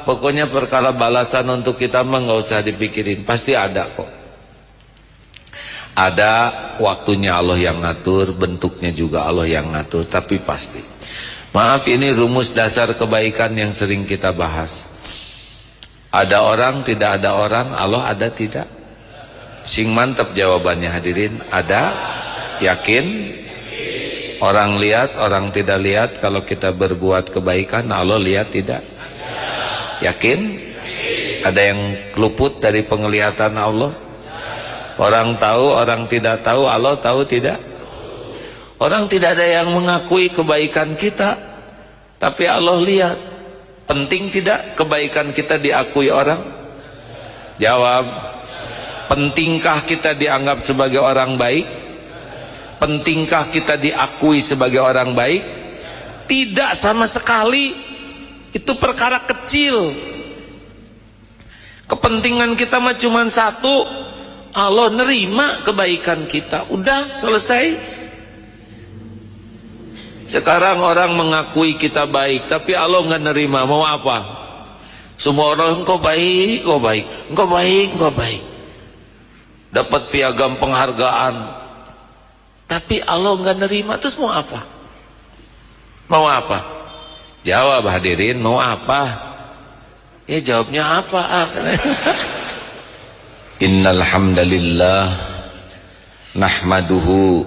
Pokoknya perkara balasan untuk kita mah nggak usah dipikirin, pasti ada kok. Ada waktunya Allah yang ngatur, bentuknya juga Allah yang ngatur, tapi pasti. Maaf, ini rumus dasar kebaikan yang sering kita bahas. Ada orang, tidak ada orang, Allah ada tidak? Sing mantep jawabannya hadirin, ada, yakin? Orang lihat, orang tidak lihat, kalau kita berbuat kebaikan, Allah lihat tidak? Yakin? Ada yang luput dari penglihatan Allah? Orang tahu, orang tidak tahu, Allah tahu tidak? Orang tidak ada yang mengakui kebaikan kita, tapi Allah lihat. Penting tidak kebaikan kita diakui orang? Jawab. Pentingkah kita dianggap sebagai orang baik? Pentingkah kita diakui sebagai orang baik? Tidak sama sekali. Itu perkara kecil. Kepentingan kita mah cuma satu, Allah nerima kebaikan kita. Udah selesai. Sekarang orang mengakui kita baik, tapi Allah nggak nerima. Mau apa? Semua orang engkau baik, engkau baik, engkau baik, engkau baik. Dapat piagam penghargaan, tapi Allah nggak nerima. Terus mau apa? Mau apa? Jawab hadirin, mau apa? Ya jawabnya apa? Innal hamdalillah nahmaduhu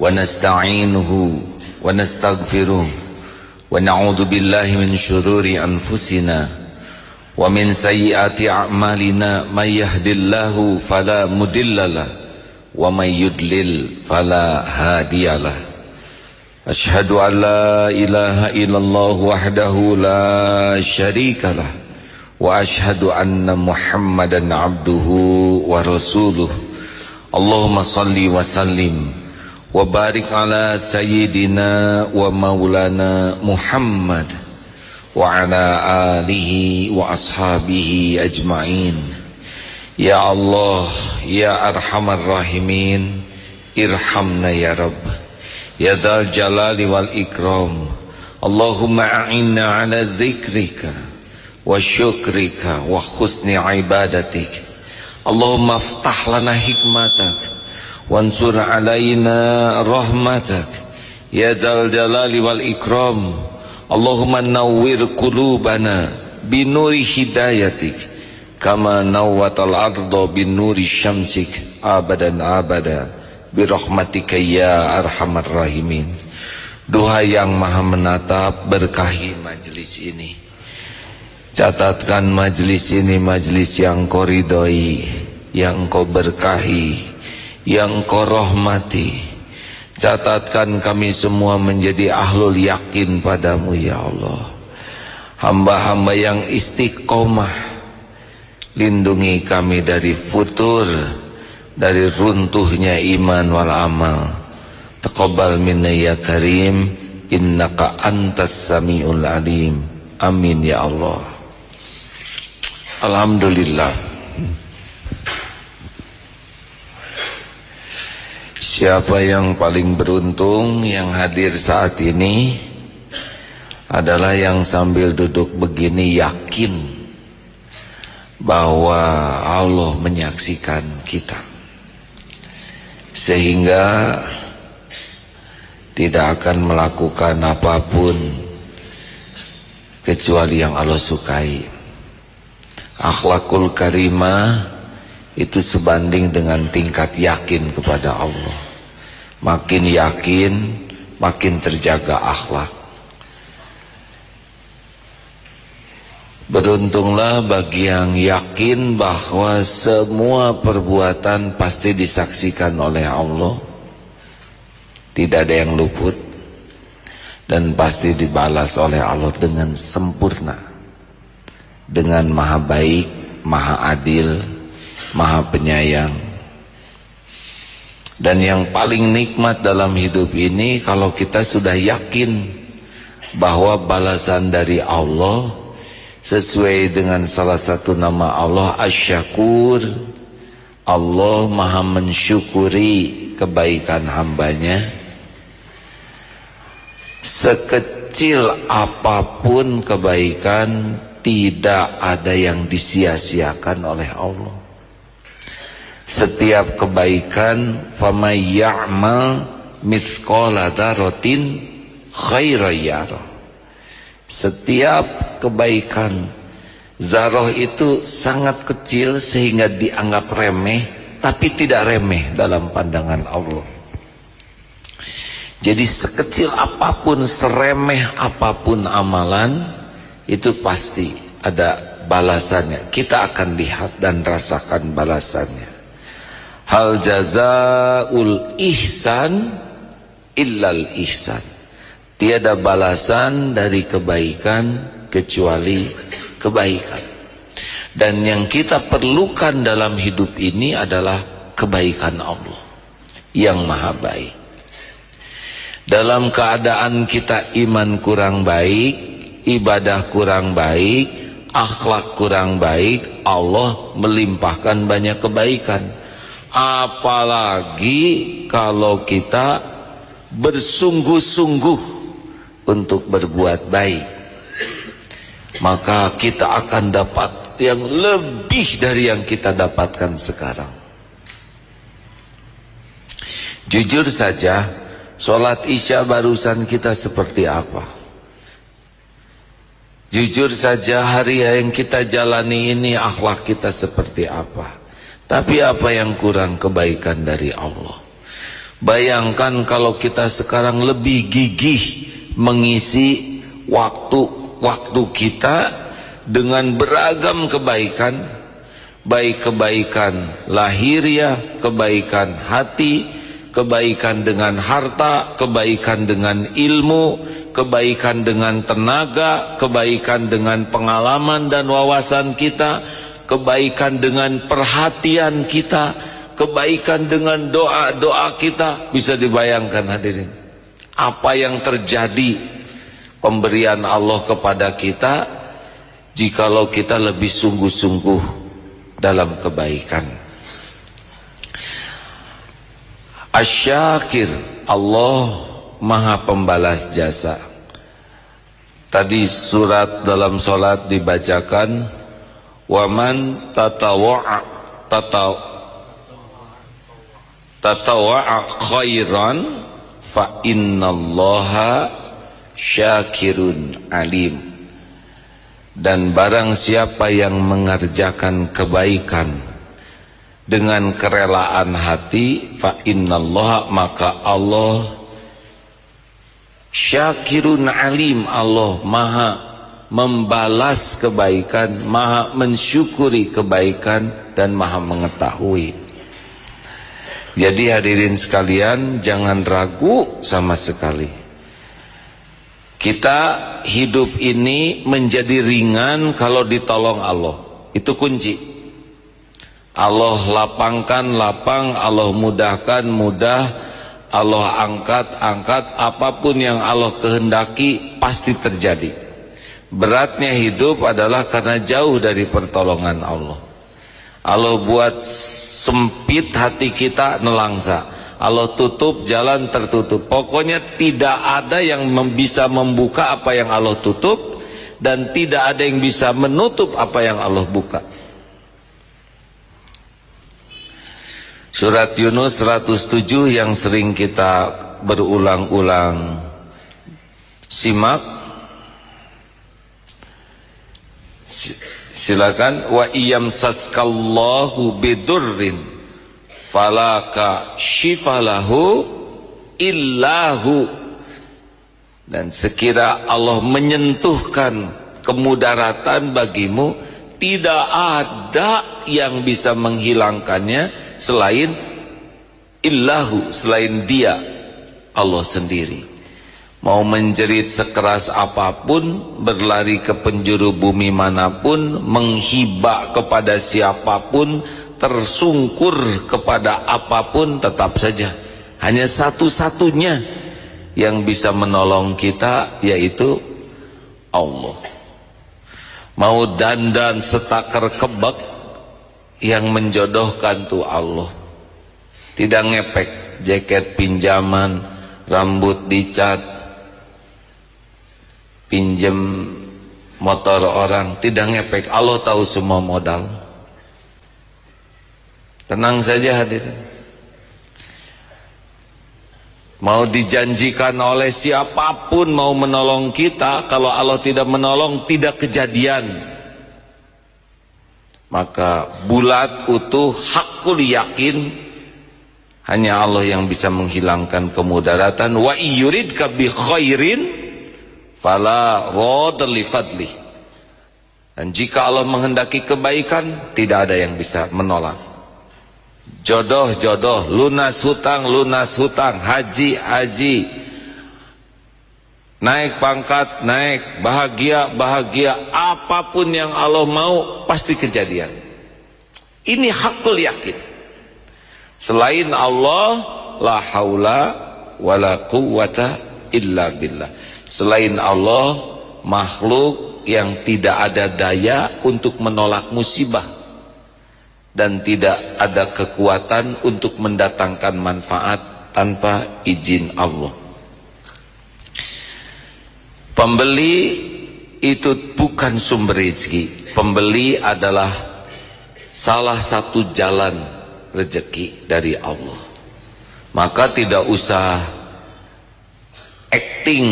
wa nasta'inuhu wa nastaghfiruh wa na'udzu billahi min syururi anfusina wa min sayyiati a'malina may yahdihillahu fala mudhillalah wa may yudlil fala hadiyalah. Asyhadu an la ilaha illallah wahdahu la syarikalah wa asyhadu anna Muhammadan abduhu wa rasuluh. Allahumma salli wa sallim wa barik ala sayyidina wa maulana Muhammad wa ala alihi wa ashabihi ajma'in. Ya Allah, ya arhamar rahimin, irhamna ya Rabb, ya dzal jalali wal ikram. Allahumma a'inna ala dzikrika wa syukrika wa husni ibadatik. Allahumma aftah lana hikmatak wansur alaina rahmatak ya dzal jalali wal ikram. Allahumma nawwir qulubana binuri hidayatik kama nawwatal arda binuri syamsik abadan abada birahmatika ya arhamar rahimin. Duha yang maha menatap, berkahi majlis ini. Catatkan majlis ini majlis yang kau ridhoi, yang kau berkahi, yang kau rahmati. Catatkan kami semua menjadi ahlul yakin padamu ya Allah. Hamba-hamba yang istiqomah. Lindungi kami dari futur, dari runtuhnya iman wal amal. Taqabbal minna ya karim, innaka antas samiul alim. Amin ya Allah. Alhamdulillah. Siapa yang paling beruntung yang hadir saat ini adalah yang sambil duduk begini yakin bahwa Allah menyaksikan kita, sehingga tidak akan melakukan apapun kecuali yang Allah sukai. Akhlakul karimah itu sebanding dengan tingkat yakin kepada Allah. Makin yakin, makin terjaga akhlak. Beruntunglah bagi yang yakin bahwa semua perbuatan pasti disaksikan oleh Allah. Tidak ada yang luput, dan pasti dibalas oleh Allah dengan sempurna, dengan maha baik, maha adil, maha penyayang. Dan yang paling nikmat dalam hidup ini kalau kita sudah yakin bahwa balasan dari Allah sesuai dengan salah satu nama Allah, Asy-Syakur. Allah maha mensyukuri kebaikan hambanya. Sekecil apapun kebaikan tidak ada yang disia-siakan oleh Allah. Setiap kebaikan, famay ya'mal mithqala dzarratin khairan yarah. Setiap kebaikan, zarah itu sangat kecil sehingga dianggap remeh, tapi tidak remeh dalam pandangan Allah. Jadi sekecil apapun, seremeh apapun amalan, itu pasti ada balasannya. Kita akan lihat dan rasakan balasannya. Hal jazaul ihsan illal ihsan. Tiada balasan dari kebaikan kecuali kebaikan. Dan yang kita perlukan dalam hidup ini adalah kebaikan Allah yang maha baik. Dalam keadaan kita iman kurang baik, ibadah kurang baik, akhlak kurang baik, Allah melimpahkan banyak kebaikan. Apalagi kalau kita bersungguh-sungguh untuk berbuat baik, maka kita akan dapat yang lebih dari yang kita dapatkan sekarang. Jujur saja, sholat isya barusan kita seperti apa? Jujur saja, hari yang kita jalani ini akhlak kita seperti apa? Tapi apa yang kurang kebaikan dari Allah? Bayangkan kalau kita sekarang lebih gigih mengisi waktu kita dengan beragam kebaikan, baik kebaikan lahiriah, kebaikan hati, kebaikan dengan harta, kebaikan dengan ilmu, kebaikan dengan tenaga, kebaikan dengan pengalaman dan wawasan kita, kebaikan dengan perhatian kita, kebaikan dengan doa-doa kita. Bisa dibayangkan hadirin, apa yang terjadi pemberian Allah kepada kita jikalau kita lebih sungguh-sungguh dalam kebaikan. Asy-Syakir, Allah maha pembalas jasa. Tadi surat dalam sholat dibacakan, waman tatawwa'a khairan fa innallaha syakirun alim. Dan barang siapa yang mengerjakan kebaikan dengan kerelaan hati, fa innallaha, maka Allah syakirun alim, Allah maha membalas kebaikan, maha mensyukuri kebaikan, dan maha mengetahui. Jadi hadirin sekalian, jangan ragu sama sekali. Kita hidup ini menjadi ringan kalau ditolong Allah. Itu kunci. Allah lapangkan lapang, Allah mudahkan mudah, Allah angkat angkat. Apapun yang Allah kehendaki pasti terjadi. Beratnya hidup adalah karena jauh dari pertolongan Allah. Allah buat sempit hati kita, nelangsa. Allah tutup, jalan tertutup. Pokoknya tidak ada yang bisa membuka apa yang Allah tutup, dan tidak ada yang bisa menutup apa yang Allah buka. Surat Yunus 107 yang sering kita berulang-ulang simak. Silakan. Wa iyamsaskallahu bidurrin falaka syifalahu illahu. Dan sekira Allah menyentuhkan kemudaratan bagimu, tidak ada yang bisa menghilangkannya selain illahu, selain Dia, Allah sendiri. Mau menjerit sekeras apapun, berlari ke penjuru bumi manapun, menghibah kepada siapapun, tersungkur kepada apapun, tetap saja hanya satu-satunya yang bisa menolong kita, yaitu Allah. Mau dandan setakar kebak, yang menjodohkan tuh Allah. Tidak ngepek, jaket pinjaman, rambut dicat, pinjem motor orang, tidak ngepek. Allah tahu semua modal. Tenang saja hadirin. Mau dijanjikan oleh siapapun mau menolong kita, kalau Allah tidak menolong, tidak kejadian. Maka bulat utuh hakul yakin, hanya Allah yang bisa menghilangkan kemudaratan. Wa yuridka bi khairin fala ghadha li fadli. Dan jika Allah menghendaki kebaikan, tidak ada yang bisa menolak. Jodoh, lunas hutang, haji, naik pangkat, naik, bahagia, apapun yang Allah mau pasti kejadian. Ini hakul yakin. Selain Allah, la haula wala quwwata illa billah. Selain Allah, makhluk yang tidak ada daya untuk menolak musibah, dan tidak ada kekuatan untuk mendatangkan manfaat tanpa izin Allah. Pembeli itu bukan sumber rezeki. Pembeli adalah salah satu jalan rezeki dari Allah. Maka tidak usah acting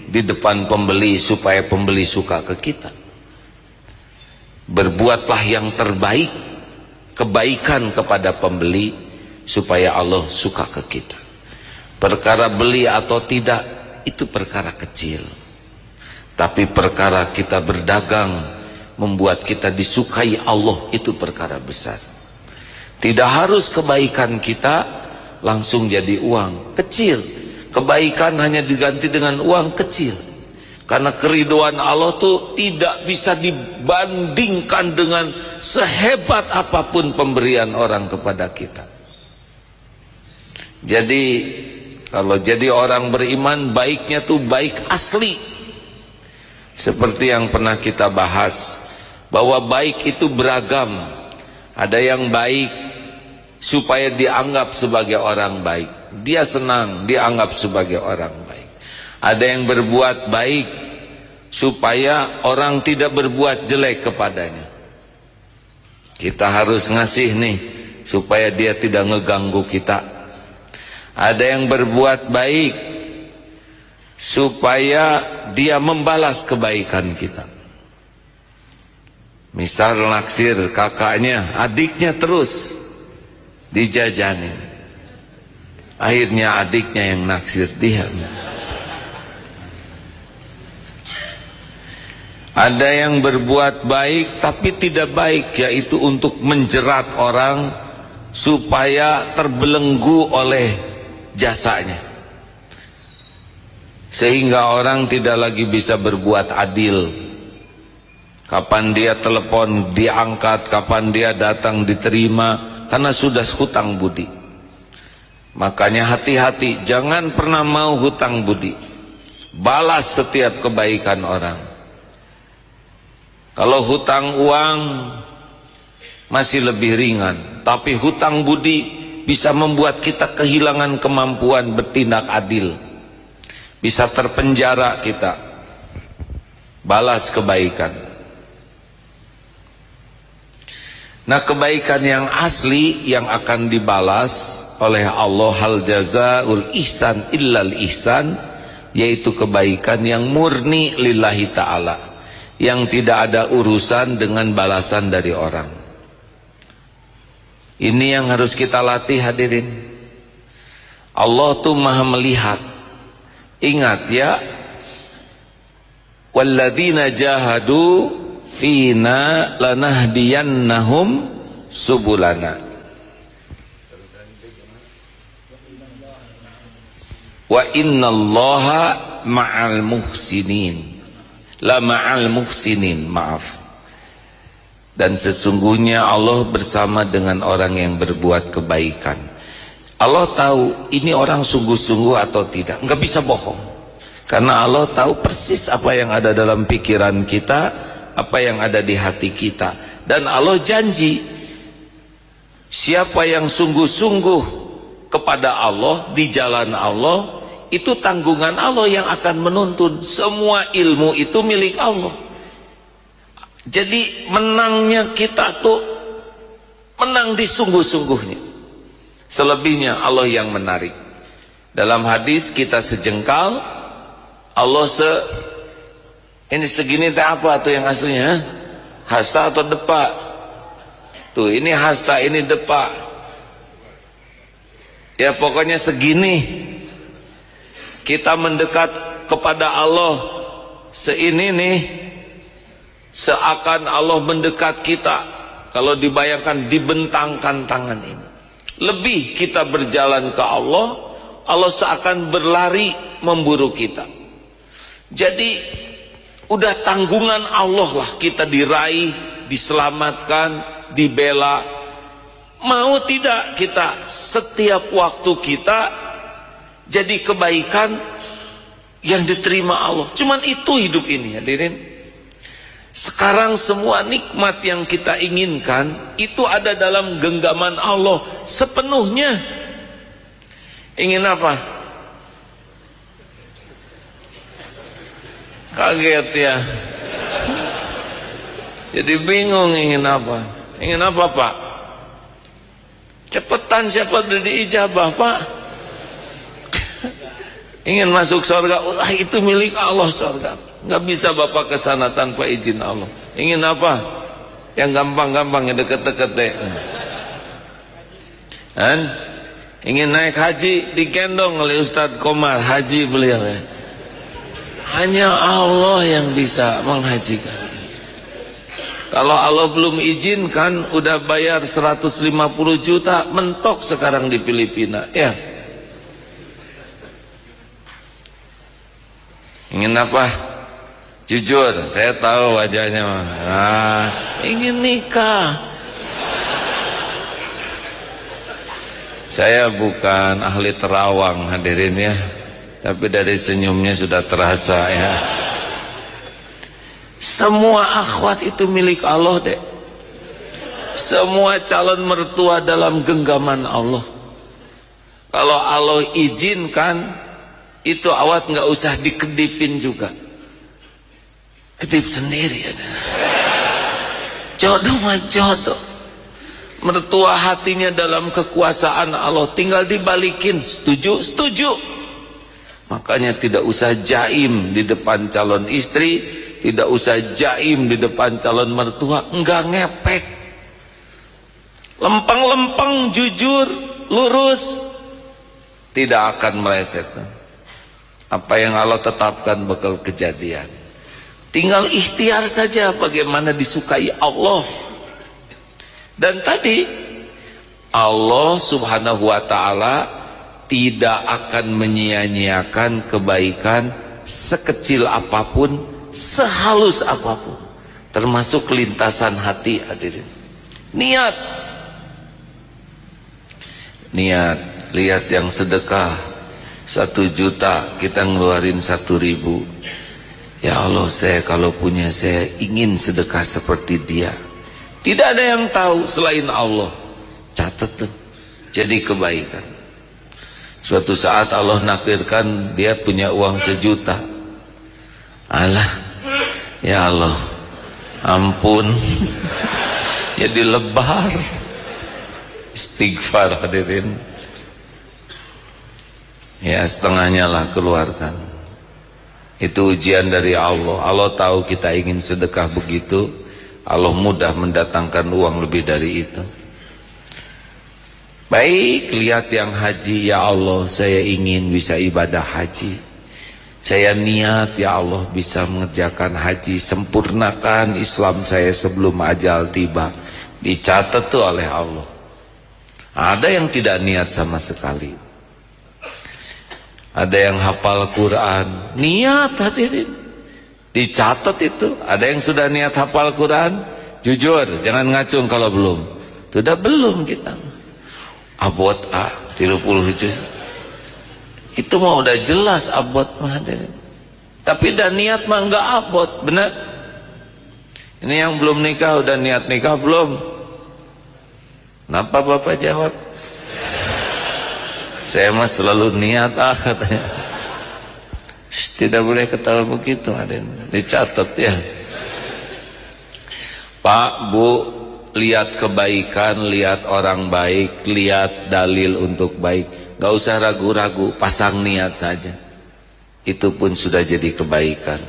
di depan pembeli supaya pembeli suka ke kita. Berbuatlah yang terbaik, kebaikan kepada pembeli supaya Allah suka ke kita. Perkara beli atau tidak itu perkara kecil, tapi perkara kita berdagang membuat kita disukai Allah itu perkara besar. Tidak harus kebaikan kita langsung jadi uang kecil. Kebaikan hanya diganti dengan uang kecil. Karena keriduan Allah tuh tidak bisa dibandingkan dengan sehebat apapun pemberian orang kepada kita. Jadi kalau jadi orang beriman, baiknya tuh baik asli. Seperti yang pernah kita bahas, bahwa baik itu beragam. Ada yang baik supaya dianggap sebagai orang baik, dia senang dianggap sebagai orang baik. Ada yang berbuat baik supaya orang tidak berbuat jelek kepadanya. Kita harus ngasih nih supaya dia tidak ngeganggu kita. Ada yang berbuat baik supaya dia membalas kebaikan kita. Misal naksir kakaknya, adiknya terus dijajanin, akhirnya adiknya yang naksir dia. Ada yang berbuat baik tapi tidak baik, yaitu untuk menjerat orang supaya terbelenggu oleh jasanya, sehingga orang tidak lagi bisa berbuat adil. Kapan dia telepon diangkat, kapan dia datang diterima, karena sudah hutang budi. Makanya hati-hati, jangan pernah mau hutang budi. Balas setiap kebaikan orang. Kalau hutang uang masih lebih ringan, tapi hutang budi bisa membuat kita kehilangan kemampuan bertindak adil. Bisa terpenjara kita. Balas kebaikan. Nah, kebaikan yang asli yang akan dibalas oleh Allah, hal jazaul ihsan illal ihsan, yaitu kebaikan yang murni lillahi ta'ala, yang tidak ada urusan dengan balasan dari orang. Ini yang harus kita latih hadirin. Allah tuh maha melihat. Ingat ya, walladzina jahadu fina lanahdiyannahum subulana wa innallaha ma'al muhsinin. La ma'al muhsinin, maaf. Dan sesungguhnya Allah bersama dengan orang yang berbuat kebaikan. Allah tahu ini orang sungguh-sungguh atau tidak. Enggak bisa bohong. Karena Allah tahu persis apa yang ada dalam pikiran kita, apa yang ada di hati kita. Dan Allah janji, siapa yang sungguh-sungguh kepada Allah, di jalan Allah, itu tanggungan Allah yang akan menuntun. Semua ilmu itu milik Allah. Jadi menangnya kita tuh menang di sungguh-sungguhnya. Selebihnya Allah yang menarik. Dalam hadis kita sejengkal, Allah ini segini teh apa tuh yang aslinya? Hasta atau depa? Tuh ini hasta, ini depa. Ya pokoknya segini. Kita mendekat kepada Allah seini nih, seakan Allah mendekat kita. Kalau dibayangkan dibentangkan tangan ini, lebih kita berjalan ke Allah, Allah seakan berlari memburu kita. Jadi udah tanggungan Allah lah kita diraih, diselamatkan, dibela. Mau tidak kita setiap waktu kita jadi kebaikan yang diterima Allah. Cuman itu hidup ini, hadirin. Sekarang semua nikmat yang kita inginkan itu ada dalam genggaman Allah sepenuhnya. Ingin apa? Kaget ya. Jadi bingung ingin apa? Ingin apa, Pak? Cepetan siapa udah diijabah, Pak? Ingin masuk surga, itu milik Allah surga. Nggak bisa Bapak ke sana tanpa izin Allah. Ingin apa? Yang gampang-gampang, yang deket-deket deh. Kan? Ingin naik haji, digendong oleh Ustadz Komar, haji beliau ya. Hanya Allah yang bisa menghajikan. Kalau Allah belum izinkan, udah bayar 150 juta, mentok sekarang di Filipina. Ya. Ingin apa? Jujur, saya tahu wajahnya. Nah, ingin nikah. Saya bukan ahli terawang, hadirin ya, tapi dari senyumnya sudah terasa ya. Semua akhwat itu milik Allah dek. Semua calon mertua dalam genggaman Allah. Kalau Allah izinkan, itu awat nggak usah dikedipin juga. Kedip sendiri ada. Jodoh mah jodoh. Mertua hatinya dalam kekuasaan Allah, tinggal dibalikin. Setuju? Setuju. Makanya tidak usah jaim di depan calon istri, tidak usah jaim di depan calon mertua, enggak ngepek. Lempeng-lempeng, jujur, lurus, tidak akan meleset. Apa yang Allah tetapkan bakal kejadian. Tinggal ikhtiar saja bagaimana disukai Allah. Dan tadi Allah subhanahu wa ta'ala tidak akan menyia-nyiakan kebaikan sekecil apapun, sehalus apapun, termasuk lintasan hati, hadirin. Niat, lihat yang sedekah 1 juta, kita ngeluarin 1.000. Ya Allah, saya kalau punya, saya ingin sedekah seperti dia. Tidak ada yang tahu selain Allah. Catat tuh, jadi kebaikan. Suatu saat Allah nakdirkan dia punya uang 1 juta. Alah, ya Allah, ampun. Jadi lebar. Istighfar, hadirin. Ya setengahnya lah keluarkan. Itu ujian dari Allah. Allah tahu kita ingin sedekah begitu, Allah mudah mendatangkan uang lebih dari itu. Baik, lihat yang haji, ya Allah saya ingin bisa ibadah haji. Saya niat ya Allah bisa mengerjakan haji, sempurnakan Islam saya sebelum ajal tiba. Dicatat tuh oleh Allah. Ada yang tidak niat sama sekali. Ada yang hafal Quran, niat, hadirin, dicatat itu. Ada yang sudah niat hafal Quran, jujur, jangan ngacung kalau belum. Sudah belum kita. Abot 30 juz. Itu mah udah jelas abot mah, hadirin. Tapi dah niat mah enggak abot, benar? Ini yang belum nikah udah niat nikah belum? Kenapa Bapak jawab? Saya mah selalu niat katanya. Tidak boleh ketawa begitu, hadirin. Dicatat ya. Pak, Bu, lihat kebaikan, lihat orang baik, lihat dalil untuk baik. Gak usah ragu-ragu, pasang niat saja. Itu pun sudah jadi kebaikan.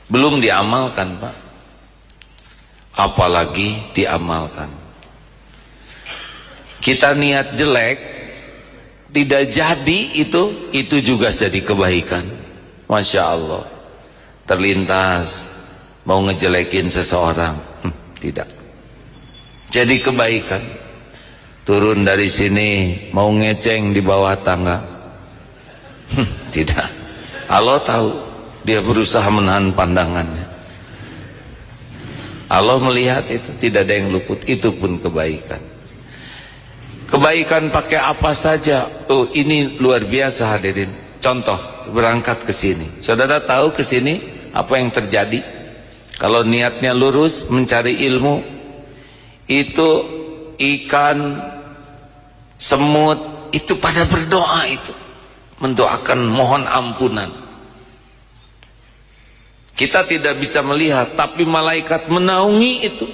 Belum diamalkan, Pak. Apalagi diamalkan. Kita niat jelek, tidak jadi itu juga jadi kebaikan. Masya Allah. Terlintas mau ngejelekin seseorang, tidak. Jadi kebaikan. Turun dari sini mau ngeceng di bawah tangga, tidak. Allah tahu, dia berusaha menahan pandangannya. Allah melihat itu, tidak ada yang luput. Itu pun kebaikan. Kebaikan pakai apa saja. Oh, ini luar biasa hadirin. Contoh, berangkat ke sini. Saudara tahu ke sini apa yang terjadi? Kalau niatnya lurus mencari ilmu, itu ikan, semut, itu pada berdoa itu. Mendoakan, mohon ampunan. Kita tidak bisa melihat, tapi malaikat menaungi itu.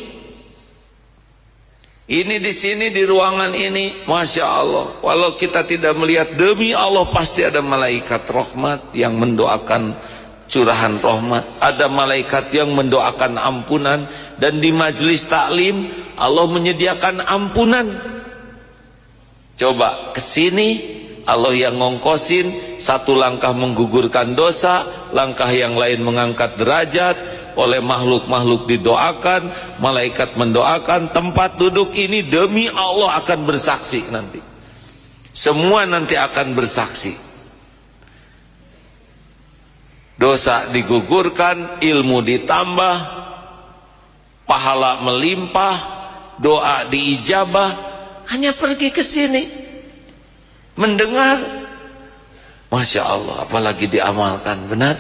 Ini di sini, di ruangan ini, Masya Allah. Walau kita tidak melihat, demi Allah pasti ada malaikat rahmat yang mendoakan curahan rahmat. Ada malaikat yang mendoakan ampunan. Dan di majlis taklim, Allah menyediakan ampunan. Coba ke sini, Allah yang ngongkosin, satu langkah menggugurkan dosa, langkah yang lain mengangkat derajat, oleh makhluk-makhluk didoakan, malaikat mendoakan, tempat duduk ini demi Allah akan bersaksi nanti. Semua nanti akan bersaksi. Dosa digugurkan, ilmu ditambah, pahala melimpah, doa diijabah, hanya pergi ke sini. Mendengar, Masya Allah, apalagi diamalkan, benar?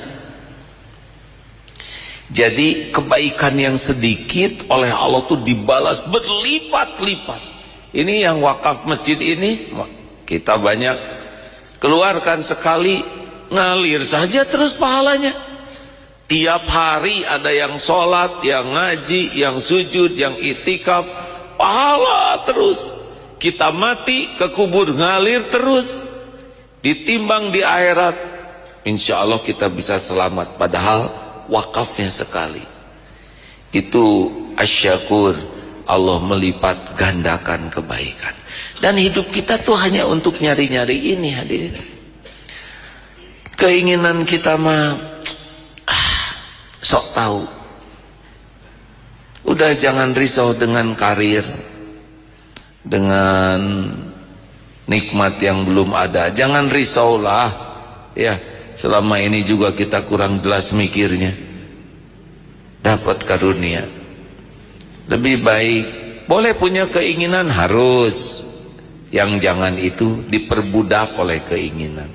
Jadi kebaikan yang sedikit oleh Allah itu dibalas berlipat-lipat. Ini yang wakaf masjid ini, kita banyak keluarkan sekali, ngalir saja terus pahalanya. Tiap hari ada yang sholat, yang ngaji, yang sujud, yang itikaf, pahala terus. Kita mati ke kubur ngalir terus, ditimbang di akhirat, insya Allah kita bisa selamat. Padahal wakafnya sekali. Itu asyakur, Allah melipat gandakan kebaikan. Dan hidup kita tuh hanya untuk nyari-nyari ini hadirin. Keinginan kita mah sok tahu. Udah jangan risau dengan karir, dengan nikmat yang belum ada. Jangan risaulah, ya. Selama ini juga kita kurang jelas mikirnya. Dapat karunia. Lebih baik, boleh punya keinginan, harus. Yang jangan itu diperbudak oleh keinginan.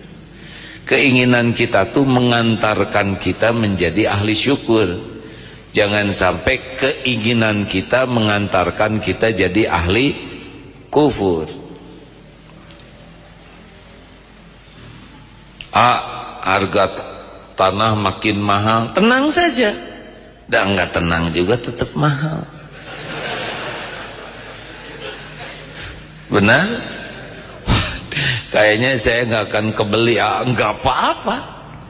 Keinginan kita tuh mengantarkan kita menjadi ahli syukur. Jangan sampai keinginan kita mengantarkan kita jadi ahli kufur. Harga tanah makin mahal, tenang saja. Dan enggak tenang juga tetap mahal. Benar? Kayaknya saya nggak akan kebeli. Enggak apa-apa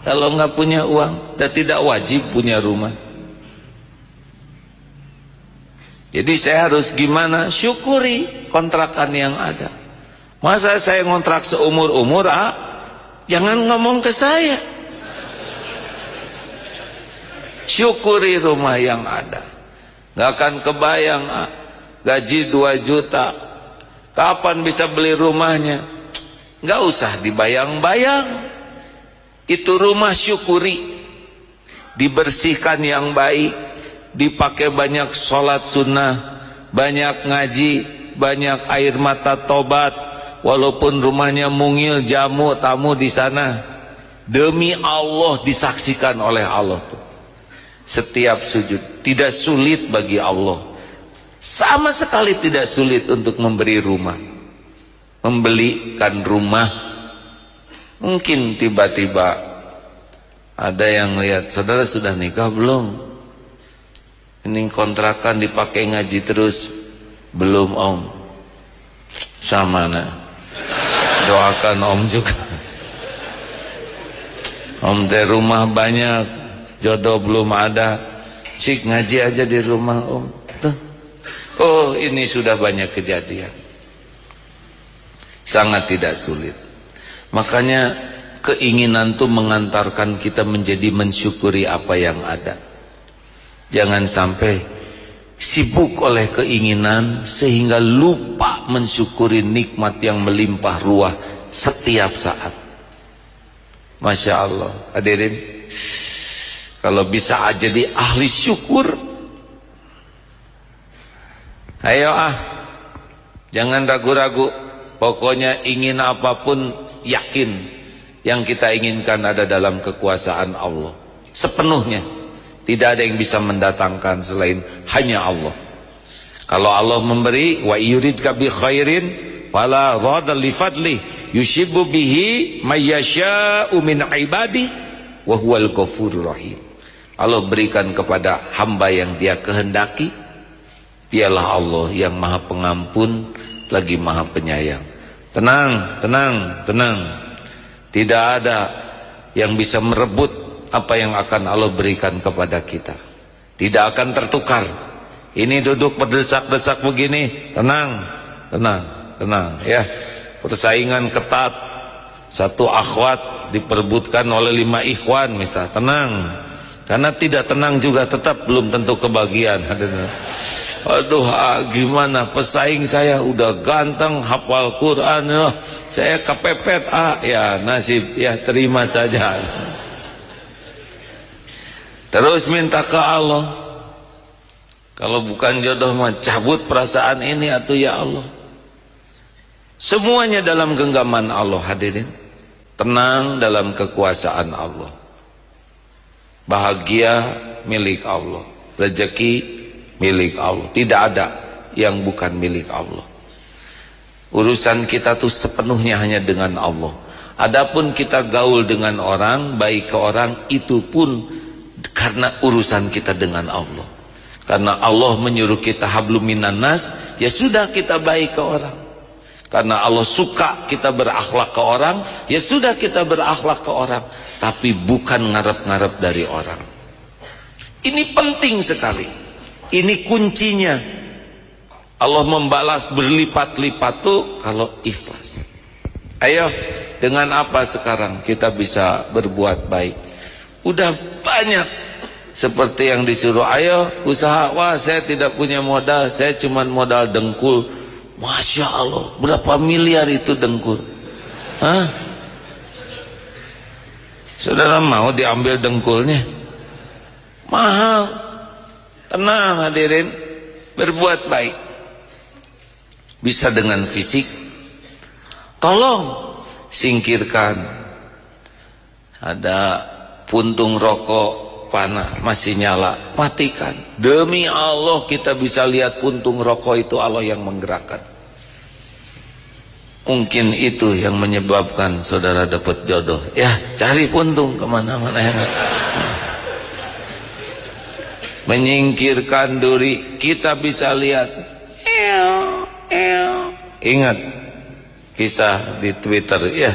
kalau nggak punya uang, dan tidak wajib punya rumah. Jadi saya harus gimana? Syukuri kontrakan yang ada. Masa saya ngontrak seumur-umur, jangan ngomong ke saya. Syukuri rumah yang ada. Gak akan kebayang, gaji 2 juta, kapan bisa beli rumahnya? Gak usah dibayang-bayang. Itu rumah syukuri. Dibersihkan yang baik, dipakai banyak sholat sunnah, banyak ngaji, banyak air mata tobat. Walaupun rumahnya mungil, jamu, tamu di sana, demi Allah disaksikan oleh Allah tuh. Setiap sujud tidak sulit bagi Allah. Sama sekali tidak sulit untuk memberi rumah, membelikan rumah. Mungkin tiba-tiba ada yang lihat, saudara sudah nikah belum? Ini kontrakan dipakai ngaji terus. Belum Om. Sama nah. Doakan Om juga. Om teh rumah banyak, jodoh belum ada. Cik ngaji aja di rumah Om. Tuh. Oh, ini sudah banyak kejadian. Sangat tidak sulit. Makanya keinginan itu mengantarkan kita menjadi mensyukuri apa yang ada. Jangan sampai sibuk oleh keinginan sehingga lupa mensyukuri nikmat yang melimpah ruah setiap saat. Masya Allah. Hadirin, kalau bisa jadi ahli syukur, ayo jangan ragu-ragu. Pokoknya ingin apapun, yakin yang kita inginkan ada dalam kekuasaan Allah sepenuhnya. Tidak ada yang bisa mendatangkan selain hanya Allah. Kalau Allah memberi, wa yuridka bi khairin fala ghadal li fadli yushibu bihi may yasha'u min ibadi wa huwal ghafurur rahim. Allah berikan kepada hamba yang Dia kehendaki. Dialah Allah yang Maha Pengampun lagi Maha Penyayang. Tenang, tenang, tenang. Tidak ada yang bisa merebut apa yang akan Allah berikan kepada kita. Tidak akan tertukar. Ini duduk berdesak-desak begini, tenang, tenang, tenang ya. Persaingan ketat, satu akhwat diperebutkan oleh 5 ikhwan misal, tenang. Karena tidak tenang juga tetap belum tentu kebagian. Aduh, gimana pesaing saya udah ganteng, hafal Quran, saya kepepet, ya nasib, ya terima saja. Terus minta ke Allah. Kalau bukan jodoh mah cabut perasaan ini atau ya Allah. Semuanya dalam genggaman Allah, hadirin. Tenang dalam kekuasaan Allah. Bahagia milik Allah. Rezeki milik Allah. Tidak ada yang bukan milik Allah. Urusan kita tuh sepenuhnya hanya dengan Allah. Adapun kita gaul dengan orang, baik ke orang, itu pun karena urusan kita dengan Allah. Karena Allah menyuruh kita hablum minan nas, ya sudah kita baik ke orang. Karena Allah suka kita berakhlak ke orang, ya sudah kita berakhlak ke orang. Tapi bukan ngarep-ngarep dari orang. Ini penting sekali. Ini kuncinya. Allah membalas berlipat-lipat tuh kalau ikhlas. Ayo, dengan apa sekarang kita bisa berbuat baik? Udah banyak seperti yang disuruh, ayo usaha. Wah, saya tidak punya modal, saya cuma modal dengkul. Masya Allah, berapa miliar itu dengkul? Hah? Saudara mau diambil dengkulnya? Mahal. Tenang hadirin, berbuat baik. Bisa dengan fisik. Tolong singkirkan. Ada puntung rokok panah masih nyala, matikan. Demi Allah kita bisa lihat puntung rokok itu Allah yang menggerakkan. Mungkin itu yang menyebabkan saudara dapat jodoh. Ya, cari puntung kemana-mana ya. Menyingkirkan duri, kita bisa lihat. Ingat kisah di Twitter ya.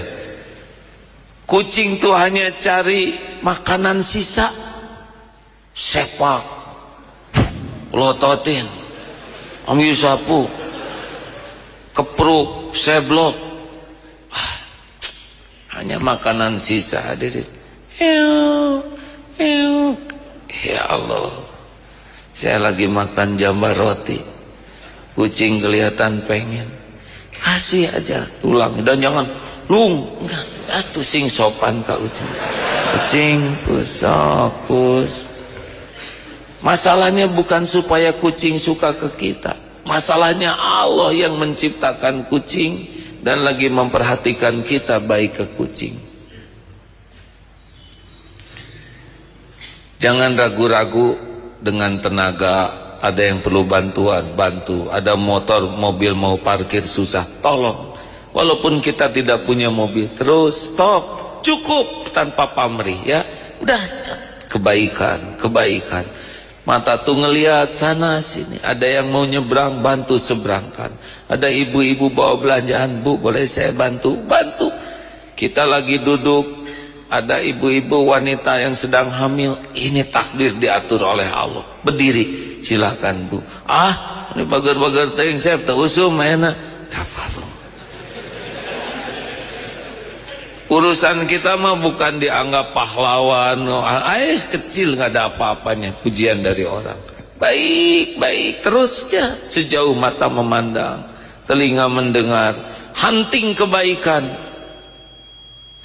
Kucing tuh hanya cari makanan sisa. Sepak, lototin, ambil sapu, kepruk, seblok. Hanya makanan sisa hadirin. Ya Allah, saya lagi makan jambar roti, kucing kelihatan pengen, kasih aja tulang dan jangan lung, enggak, atuh sing sopan ka kucing. Kucing pus. Masalahnya bukan supaya kucing suka ke kita. Masalahnya Allah yang menciptakan kucing dan lagi memperhatikan kita baik ke kucing. Jangan ragu-ragu dengan tenaga. Ada yang perlu bantuan, bantu. Ada motor, mobil mau parkir susah, tolong. Walaupun kita tidak punya mobil, terus stop, cukup tanpa pamrih ya. Udah kebaikan. Mata tuh ngelihat sana sini, ada yang mau nyebrang, bantu seberangkan. Ada ibu-ibu bawa belanjaan, Bu boleh saya bantu? Bantu. Kita lagi duduk, ada ibu-ibu wanita yang sedang hamil, ini takdir diatur oleh Allah. Berdiri, silakan Bu. Ah, ini bager-bager teuing saya teu usum ayeuna. Kafarun. Urusan kita mah bukan dianggap pahlawan, ais kecil nggak ada apa-apanya, pujian dari orang. Baik-baik terusnya sejauh mata memandang, telinga mendengar, hunting kebaikan.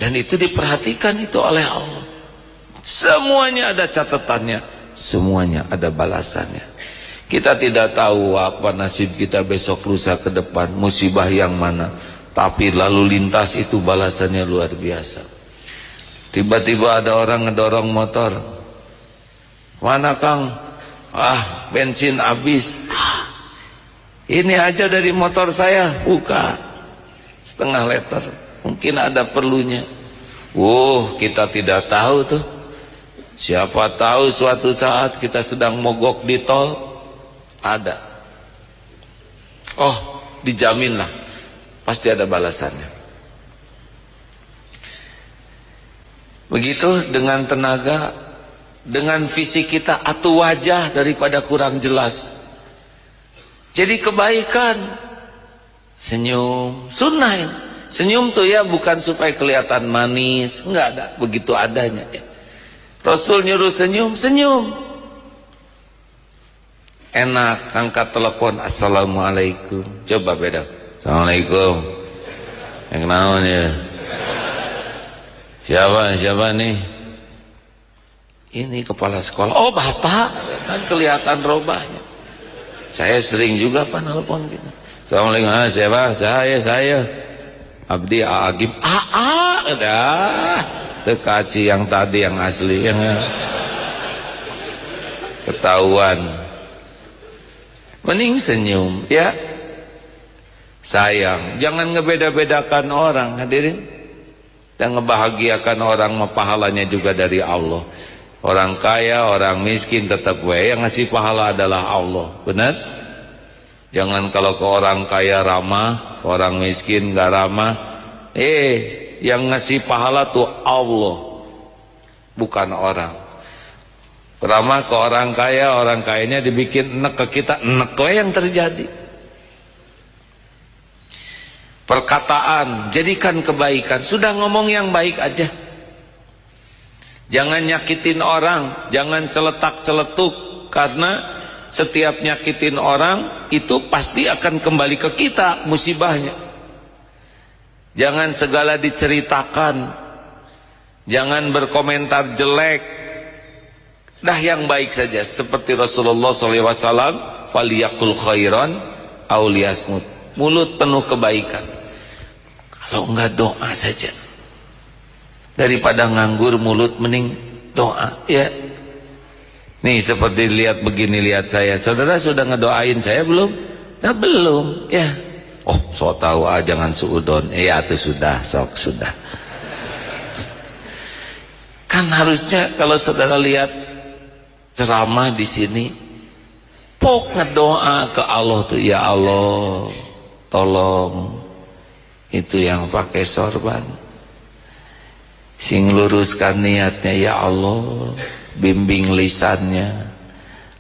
Dan itu diperhatikan itu oleh Allah. Semuanya ada catatannya, semuanya ada balasannya. Kita tidak tahu apa nasib kita besok lusa ke depan, musibah yang mana. Tapi lalu lintas itu balasannya luar biasa. Tiba-tiba ada orang ngedorong motor. Mana Kang? Ah, bensin habis. Ah, ini aja dari motor saya, buka. Setengah liter. Mungkin ada perlunya. Kita tidak tahu tuh. Siapa tahu suatu saat kita sedang mogok di tol. Ada. Oh, dijaminlah. Pasti ada balasannya. Begitu dengan tenaga, dengan fisik kita atau wajah daripada kurang jelas. Jadi kebaikan, senyum, sunnah ini. Senyum tuh ya bukan supaya kelihatan manis, enggak ada, begitu adanya ya. Rasul nyuruh senyum, senyum. Enak, angkat telepon, assalamualaikum. Coba beda. Assalamualaikum. Yang naon ya? Siapa nih? Ini kepala sekolah. Oh, Bapak, kan kelihatan robahnya. Saya sering juga Pak nelpon gitu. Assalamualaikum. Siapa? Saya. Abdi Agim. Dah. Tekaci yang tadi yang asli yang ketahuan. Mending senyum, ya. Sayang, jangan ngebeda-bedakan orang, hadirin. Dan ngebahagiakan orang, pahalanya juga dari Allah. Orang kaya, orang miskin tetap yang ngasih pahala adalah Allah. Benar? Jangan kalau ke orang kaya ramah, ke orang miskin gak ramah. Yang ngasih pahala tuh Allah, bukan orang. Ramah ke orang kayanya dibikin enek ke kita, enek yang terjadi. Perkataan, jadikan kebaikan. Sudah ngomong yang baik aja. Jangan nyakitin orang, jangan celetak-celetuk. Karena setiap nyakitin orang, itu pasti akan kembali ke kita musibahnya. Jangan segala diceritakan. Jangan berkomentar jelek. Dah yang baik saja. Seperti Rasulullah SAW, faliyakul khairan aw liyasmut. Mulut penuh kebaikan. Kalau enggak doa saja. Daripada nganggur mulut mending doa, ya. Nih seperti lihat begini, lihat saya. Saudara sudah ngedoain saya belum? Nah, belum, ya. Oh, so tahu jangan suudon. Ya itu sudah, sok sudah. Kan harusnya kalau saudara lihat ceramah di sini, pok ngedoa ke Allah tuh, ya Allah, tolong itu yang pakai sorban, sing luruskan niatnya ya Allah, bimbing lisannya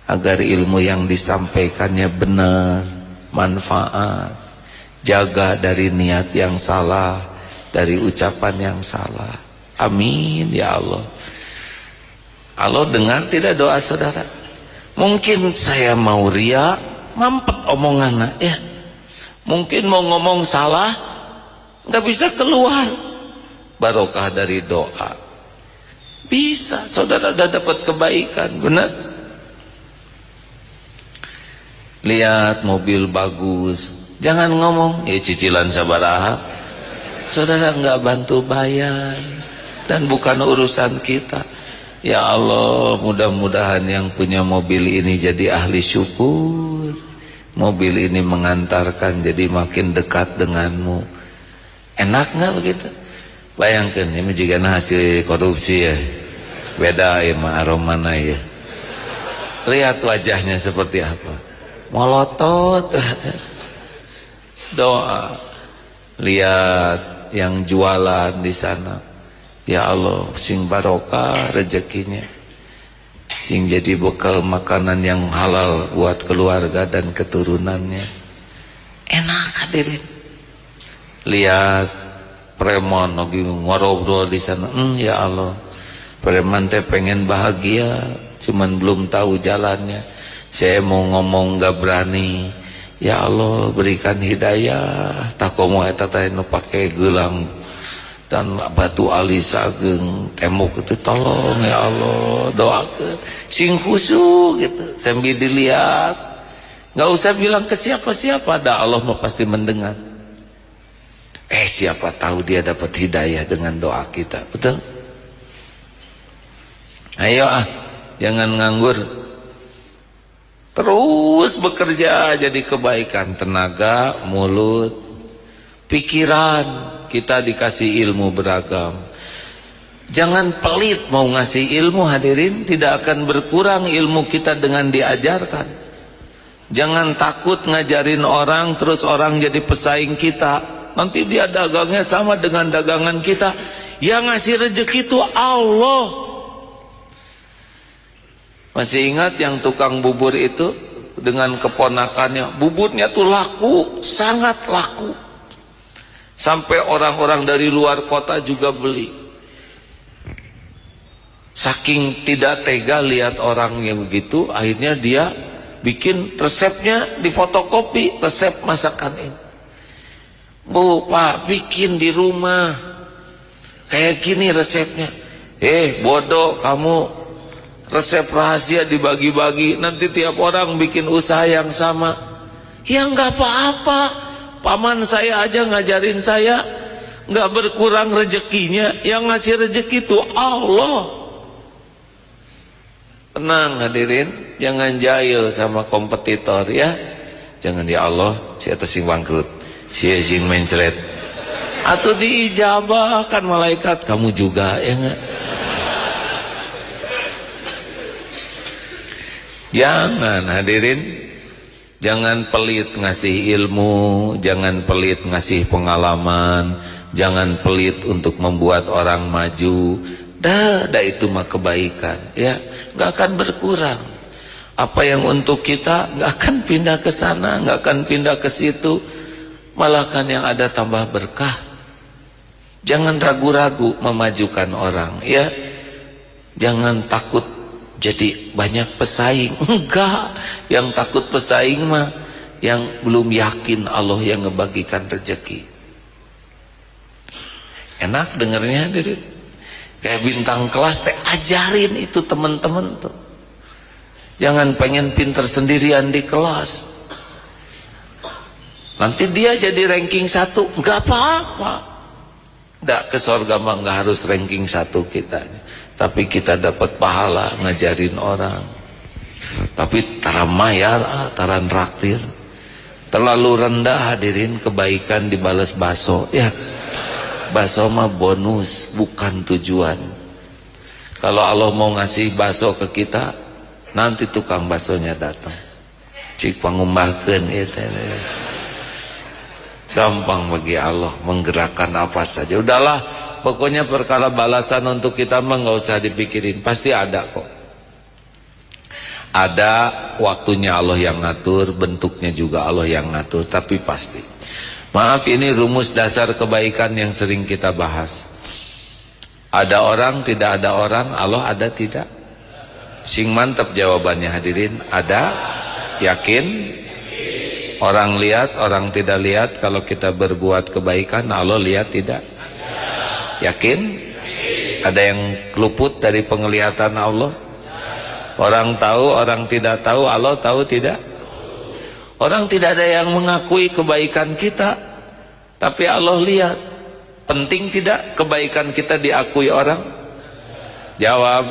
agar ilmu yang disampaikannya benar, manfaat, jaga dari niat yang salah, dari ucapan yang salah. Amin ya Allah. Allah dengar tidak doa saudara? Mungkin saya mau ria, mampet omongannya ya. Mungkin mau ngomong salah, nggak bisa keluar. Barokah dari doa. Bisa, saudara udah dapat kebaikan, benar? Lihat mobil bagus, jangan ngomong, ya cicilan sabaraha. Saudara nggak bantu bayar, dan bukan urusan kita. Ya Allah, mudah-mudahan yang punya mobil ini jadi ahli syukur. Mobil ini mengantarkan jadi makin dekat denganmu. Enak nggak begitu? Bayangkan ini juga hasil korupsi ya. Beda ya aromana ya. lihat wajahnya seperti apa. Molotot. Doa. Lihat yang jualan di sana. Ya Allah, sing barokah rezekinya. Sing jadi bekal makanan yang halal buat keluarga dan keturunannya. Enak hadirin. Lihat preman lagi ngobrol di sana. Ya Allah, preman teh pengen bahagia, cuman belum tahu jalannya. Saya mau ngomong gak berani. Ya Allah, berikan hidayah. Tak komo eta teh nu pake gelang dan batu alis ageng tembok itu, tolong ya Allah, doakan sing khusyuk gitu sambil dilihat. Gak usah bilang ke siapa-siapa, dah Allah mah pasti mendengar. Siapa tahu dia dapat hidayah dengan doa kita. Betul? Ayo jangan nganggur. Terus bekerja jadi kebaikan, tenaga, mulut, pikiran. Kita dikasih ilmu beragam. Jangan pelit mau ngasih ilmu hadirin, tidak akan berkurang ilmu kita dengan diajarkan. Jangan takut ngajarin orang terus orang jadi pesaing kita. Nanti dia dagangnya sama dengan dagangan kita. Yang ngasih rezeki itu Allah. Masih ingat yang tukang bubur itu dengan keponakannya, buburnya tuh laku, sangat laku. Sampai orang-orang dari luar kota juga beli. Saking tidak tega lihat orang yang begitu, akhirnya dia bikin resepnya, difotokopi resep masakan ini. Bu, Pak, bikin di rumah kayak gini resepnya. Bodoh kamu, resep rahasia dibagi-bagi, nanti tiap orang bikin usaha yang sama. Ya nggak apa-apa, paman saya aja ngajarin saya, nggak berkurang rezekinya. Yang ngasih rezeki itu Allah. Tenang hadirin, jangan jahil sama kompetitor ya. Jangan, ya Allah, si atas sing bangkrut, si sing mencret, atau diijabah kan malaikat, kamu juga ya nggak? Jangan hadirin, jangan pelit ngasih ilmu, jangan pelit ngasih pengalaman, jangan pelit untuk membuat orang maju. Dah itu mah kebaikan ya, nggak akan berkurang. Apa yang untuk kita nggak akan pindah ke sana, nggak akan pindah ke situ, malah kan yang ada tambah berkah. Jangan ragu-ragu memajukan orang ya, jangan takut jadi banyak pesaing. Enggak, yang takut pesaing mah yang belum yakin Allah yang ngebagikan rezeki. Enak dengernya hadirin. Kayak bintang kelas teh, ajarin itu teman-teman tuh. Jangan pengen pinter sendirian di kelas. Nanti dia jadi ranking 1, enggak apa-apa. Enggak, ke surga mah enggak harus ranking 1 kita. Tapi kita dapat pahala ngajarin orang. Tapi tara mayar, tara traktir. Terlalu rendah hadirin, kebaikan dibalas baso ya. Baso mah bonus, bukan tujuan. Kalau Allah mau ngasih baso ke kita, nanti tukang basonya datang. Cik pangumbahkeun itu. Gampang bagi Allah menggerakkan apa saja. Udahlah, pokoknya perkara balasan untuk kita mah nggak usah dipikirin, pasti ada kok. Ada waktunya Allah yang ngatur, bentuknya juga Allah yang ngatur, tapi pasti. Maaf, ini rumus dasar kebaikan yang sering kita bahas. Ada orang, tidak ada orang, Allah ada tidak? Sing mantap jawabannya hadirin, ada, yakin? Orang lihat, orang tidak lihat. Kalau kita berbuat kebaikan, Allah lihat tidak? Yakin? Ada yang luput dari penglihatan Allah? Orang tahu, orang tidak tahu, Allah tahu tidak? Orang tidak ada yang mengakui kebaikan kita, tapi Allah lihat. Penting tidak kebaikan kita diakui orang? Jawab.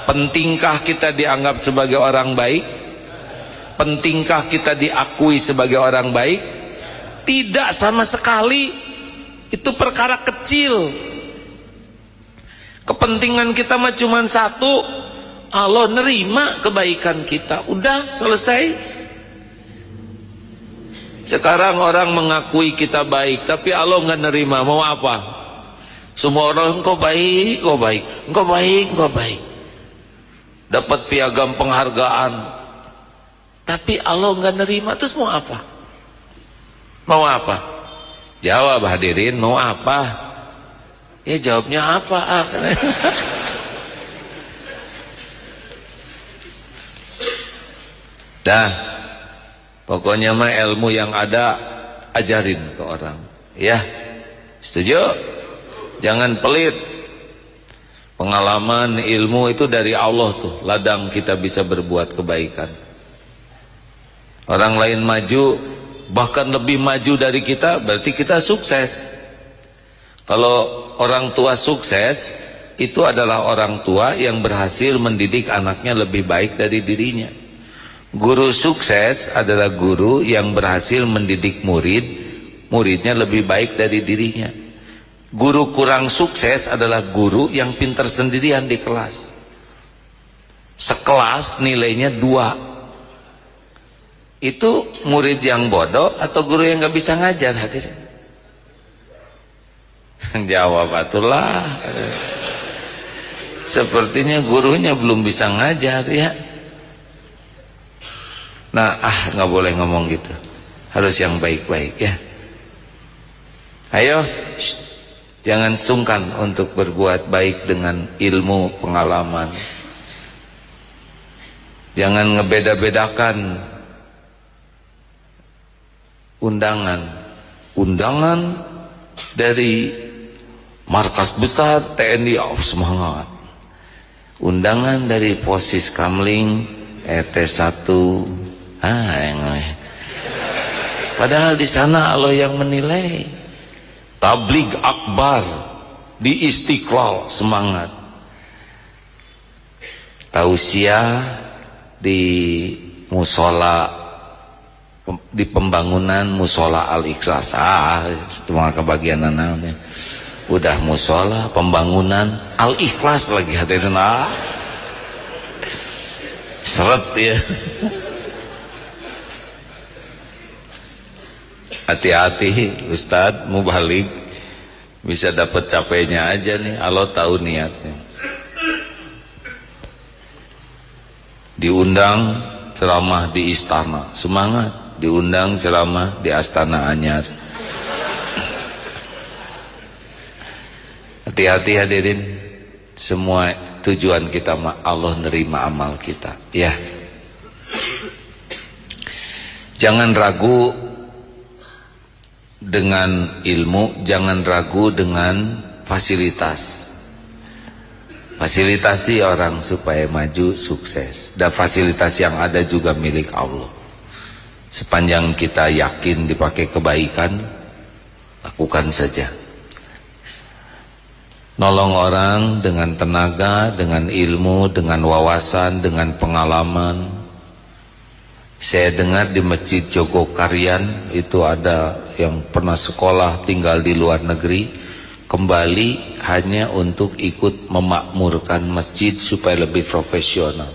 Pentingkah kita dianggap sebagai orang baik? Pentingkah kita diakui sebagai orang baik? Tidak sama sekali. Itu perkara kecil. Kepentingan kita mah cuma satu, Allah nerima kebaikan kita, udah selesai. Sekarang orang mengakui kita baik, tapi Allah nggak nerima, mau apa? Semua orang engkau baik, engkau baik, engkau baik, engkau baik. Dapat piagam penghargaan, tapi Allah nggak nerima, terus mau apa? Mau apa? Jawab hadirin, mau apa? Ya jawabnya apa? Dah, pokoknya mah ilmu yang ada ajarin ke orang, ya. Setuju? Jangan pelit. Pengalaman ilmu itu dari Allah tuh, ladang kita bisa berbuat kebaikan. Orang lain maju, bahkan lebih maju dari kita, berarti kita sukses. Kalau orang tua sukses, itu adalah orang tua yang berhasil mendidik anaknya lebih baik dari dirinya. Guru sukses adalah guru yang berhasil mendidik muridnya lebih baik dari dirinya. Guru kurang sukses adalah guru yang pintar sendirian di kelas. Sekelas nilainya 2. Itu murid yang bodoh atau guru yang gak bisa ngajar, hadirin? Jawab atulah. Sepertinya gurunya belum bisa ngajar, ya. Nah, nggak boleh ngomong gitu. Harus yang baik-baik, ya. Ayo, jangan sungkan untuk berbuat baik dengan ilmu pengalaman. Jangan ngebeda-bedakan undangan dari markas besar TNI, semangat. Undangan dari Posis Kamling ET1, padahal di sana Allah yang menilai. Tabligh akbar di Istiqlal, semangat. Tausiah di musola, di pembangunan musola Al-Ikhlas. Semua kebagian namanya. Udah musola, pembangunan Al-Ikhlas lagi, hadirin. Seret ya. Hati-hati Ustadz, mau balik bisa dapat capeknya aja nih. Allah tahu niatnya. Diundang ceramah di istana, semangat. Diundang ceramah di Astana Anyar. Hati-hati hadirin. Semua tujuan kita Allah nerima amal kita, ya. Jangan ragu dengan ilmu, jangan ragu dengan fasilitas. Fasilitasi orang supaya maju, sukses. Dan fasilitas yang ada juga milik Allah. Sepanjang kita yakin dipakai kebaikan, lakukan saja. Nolong orang dengan tenaga, dengan ilmu, dengan wawasan, dengan pengalaman. Saya dengar di Masjid Jogokarian itu ada yang pernah sekolah tinggal di luar negeri, kembali hanya untuk ikut memakmurkan masjid supaya lebih profesional.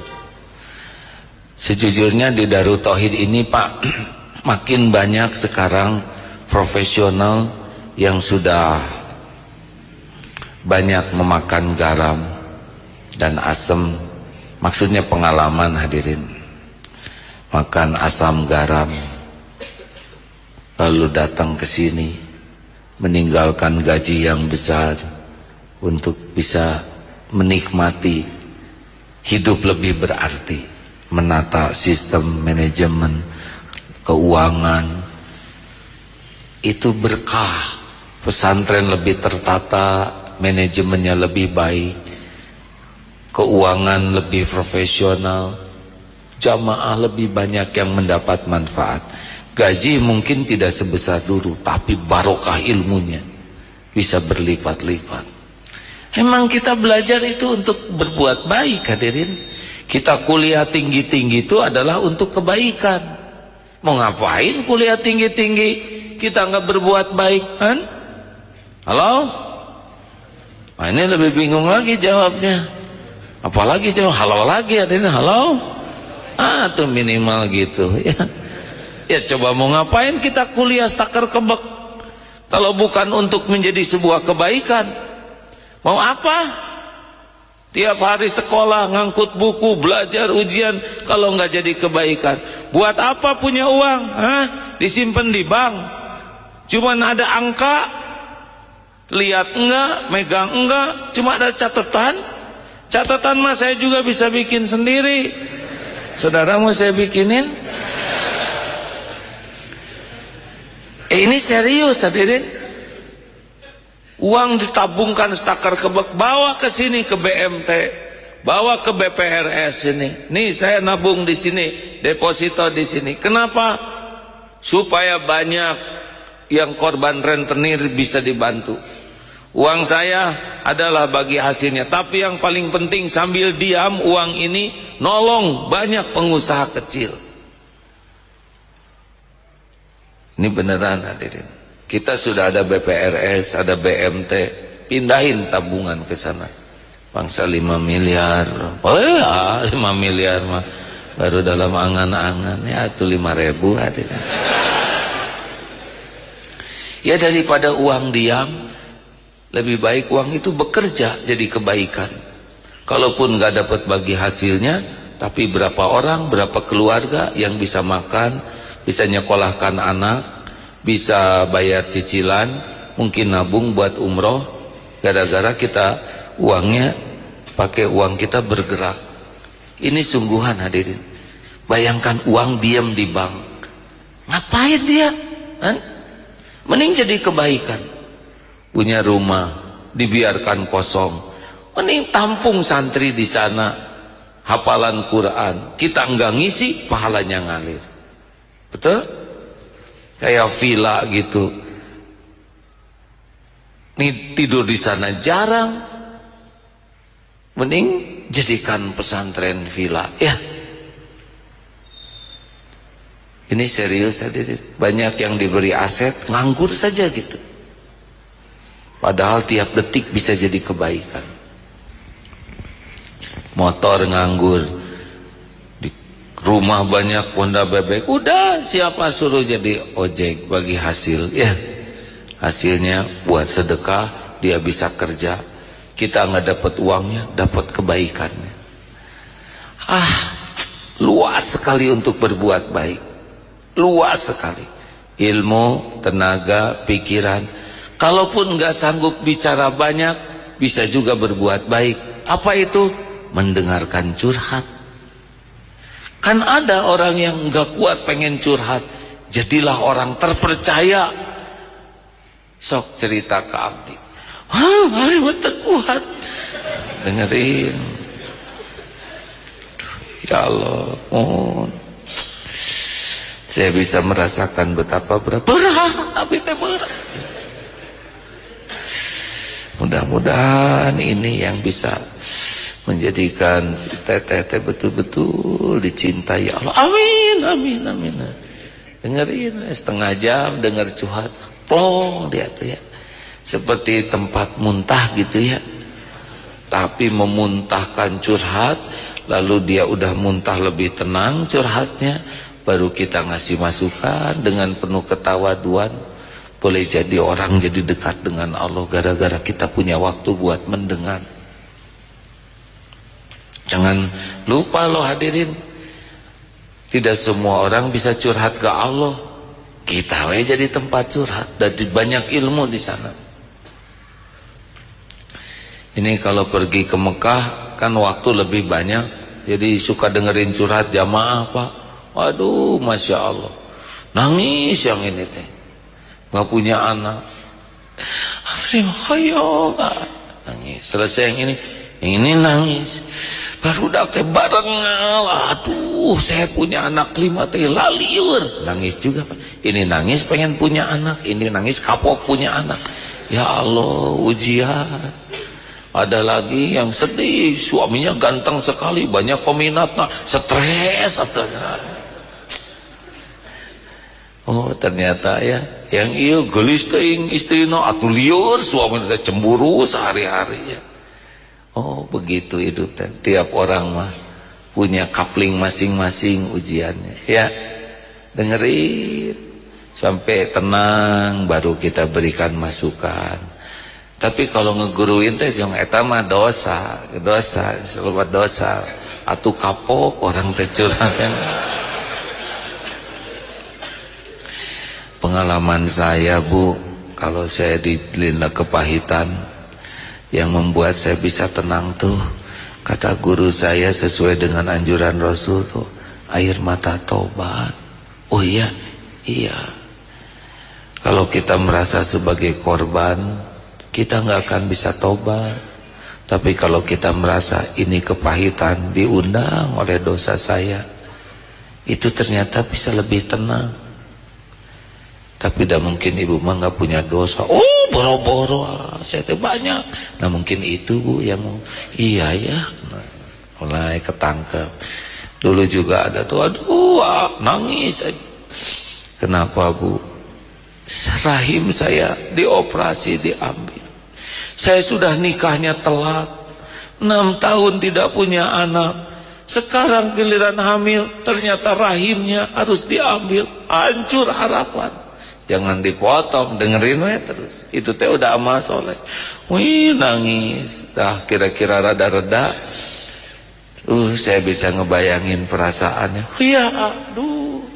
Sejujurnya di Darut Tauhid ini Pak, makin banyak sekarang profesional yang sudah banyak memakan garam dan asam. Maksudnya pengalaman hadirin. Makan asam garam, lalu datang ke sini meninggalkan gaji yang besar untuk bisa menikmati hidup lebih berarti, menata sistem manajemen keuangan. Itu berkah. Pesantren lebih tertata, manajemennya lebih baik, keuangan lebih profesional, jamaah lebih banyak yang mendapat manfaat. Gaji mungkin tidak sebesar dulu, tapi barokah ilmunya bisa berlipat-lipat. Emang kita belajar itu untuk berbuat baik hadirin. Kita kuliah tinggi-tinggi itu adalah untuk kebaikan. Mau ngapain kuliah tinggi-tinggi kita nggak berbuat baik, kan? Halo? Nah, ini lebih bingung lagi jawabnya. Apalagi jangan halau lagi, hadirin, halau. Tuh minimal gitu ya. Ya coba mau ngapain kita kuliah stakar kebek kalau bukan untuk menjadi sebuah kebaikan? Mau apa? Tiap hari sekolah, ngangkut buku, belajar, ujian, kalau nggak jadi kebaikan. Buat apa punya uang? Disimpan di bank. Cuman ada angka, lihat enggak, megang enggak, cuma ada catatan. Catatan mah saya juga bisa bikin sendiri. Saudara mau saya bikinin? Ini serius, hadirin. Uang ditabungkan stakar kebek, bawa ke sini ke BMT, bawa ke BPRS ini. Nih saya nabung di sini, deposito di sini. Kenapa? Supaya banyak yang korban rentenir bisa dibantu. Uang saya adalah bagi hasilnya. Tapi yang paling penting, sambil diam uang ini nolong banyak pengusaha kecil. Ini beneran, hadirin. Kita sudah ada BPRS, ada BMT, pindahin tabungan ke sana. Bangsa 5 miliar. Oh ya, 5 miliar mah baru dalam angan-angan. Ya itu 5.000 hadirin. Ya daripada uang diam, lebih baik uang itu bekerja jadi kebaikan. Kalaupun nggak dapat bagi hasilnya, tapi berapa orang, berapa keluarga yang bisa makan, bisa nyekolahkan anak, bisa bayar cicilan, mungkin nabung buat umroh, gara-gara kita uangnya pakai uang kita bergerak. Ini sungguhan, hadirin. Bayangkan uang diam di bank, ngapain dia? Mending jadi kebaikan. Punya rumah dibiarkan kosong, mending tampung santri di sana, hafalan Quran, kita enggak ngisi, pahalanya ngalir. Betul? Kayak villa gitu, nih tidur di sana jarang, mending jadikan pesantren villa ya. Ini serius, hadirin. Banyak yang diberi aset nganggur saja gitu, padahal tiap detik bisa jadi kebaikan. Motor nganggur, rumah banyak Honda bebek, udah siapa suruh jadi ojek bagi hasil ya. Hasilnya buat sedekah, dia bisa kerja, kita nggak dapat uangnya, dapat kebaikannya. Luas sekali untuk berbuat baik, luas sekali. Ilmu, tenaga, pikiran. Kalaupun nggak sanggup bicara banyak, bisa juga berbuat baik. Apa itu? Mendengarkan curhat. Kan ada orang yang nggak kuat pengen curhat, jadilah orang terpercaya. Sok cerita ke abdi. Hari betul kuat. Dengerin. Ya Allah, saya bisa merasakan betapa berat, tapi berat. Mudah-mudahan ini yang bisa menjadikan si teteh betul-betul dicintai Allah. Amin, amin, amin. Dengerin setengah jam, denger curhat, plong dia tuh ya, seperti tempat muntah gitu ya. Tapi memuntahkan curhat, lalu dia udah muntah lebih tenang curhatnya, baru kita ngasih masukan dengan penuh ketawaduan. Boleh jadi orang jadi dekat dengan Allah gara-gara kita punya waktu buat mendengar. Jangan lupa loh hadirin, tidak semua orang bisa curhat ke Allah. Kita jadi tempat curhat dan banyak ilmu di sana. Ini kalau pergi ke Mekah kan waktu lebih banyak, jadi suka dengerin curhat jamaah Pak. Waduh, masya Allah, nangis yang ini teh, nggak punya anak. Ayo nangis. Selesai yang ini nangis. Baru dak teh bareng, aduh saya punya anak 5 teh laliur, nangis juga Pak. Ini nangis pengen punya anak, ini nangis kapok punya anak. Ya Allah, ujian. Ada lagi yang sedih, suaminya ganteng sekali, banyak peminatnya, stres. Oh ternyata ya, yang iya gelis teuing istrina atuh lieur, suaminya cemburu sehari-hari ya. Oh begitu hidup. Tiap orang mah punya kapling masing-masing ujiannya. Ya, dengerin sampai tenang, baru kita berikan masukan. Tapi kalau ngeguruin teh jong eta mah dosa, selalu dosa. Atuh kapok orang teh curhat kan. Pengalaman saya, Bu, kalau saya dilanda kepahitan, yang membuat saya bisa tenang tuh, kata guru saya sesuai dengan anjuran Rasul tuh, air mata taubat. Oh iya, iya. Kalau kita merasa sebagai korban, kita nggak akan bisa taubat. Tapi kalau kita merasa ini kepahitan diundang oleh dosa saya, itu ternyata bisa lebih tenang. Tapi tidak mungkin ibu mah nggak punya dosa. Oh, boro-boro saya teh banyak. Nah mungkin itu, Bu, yang iya ya. Nah, mulai ketangkep. Dulu juga ada tuh, aduh, nangis. Kenapa, Bu? Rahim saya dioperasi, diambil. Saya sudah nikahnya telat, 6 tahun tidak punya anak. Sekarang giliran hamil, ternyata rahimnya harus diambil. Hancur harapan. Jangan dipotong, dengerin we terus. Itu teh udah amal soleh. Wih, nangis. Dah kira-kira rada-reda. Saya bisa ngebayangin perasaannya. Ya, aduh.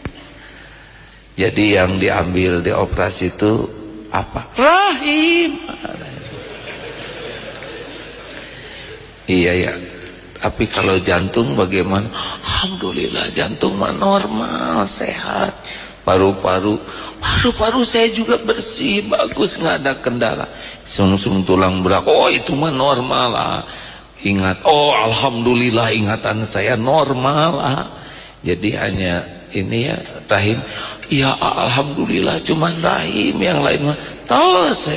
Jadi yang diambil, dioperasi itu apa? Rahim. Iya ya. Tapi kalau jantung bagaimana? Alhamdulillah jantung mah normal, sehat. Paru-paru saya juga bersih, bagus, nggak ada kendala. Sungsung tulang belakang, oh itu mah normal lah. Ingat, oh alhamdulillah ingatan saya normal lah. Jadi hanya ini ya rahim. Ya alhamdulillah cuman rahim, yang lain mah tos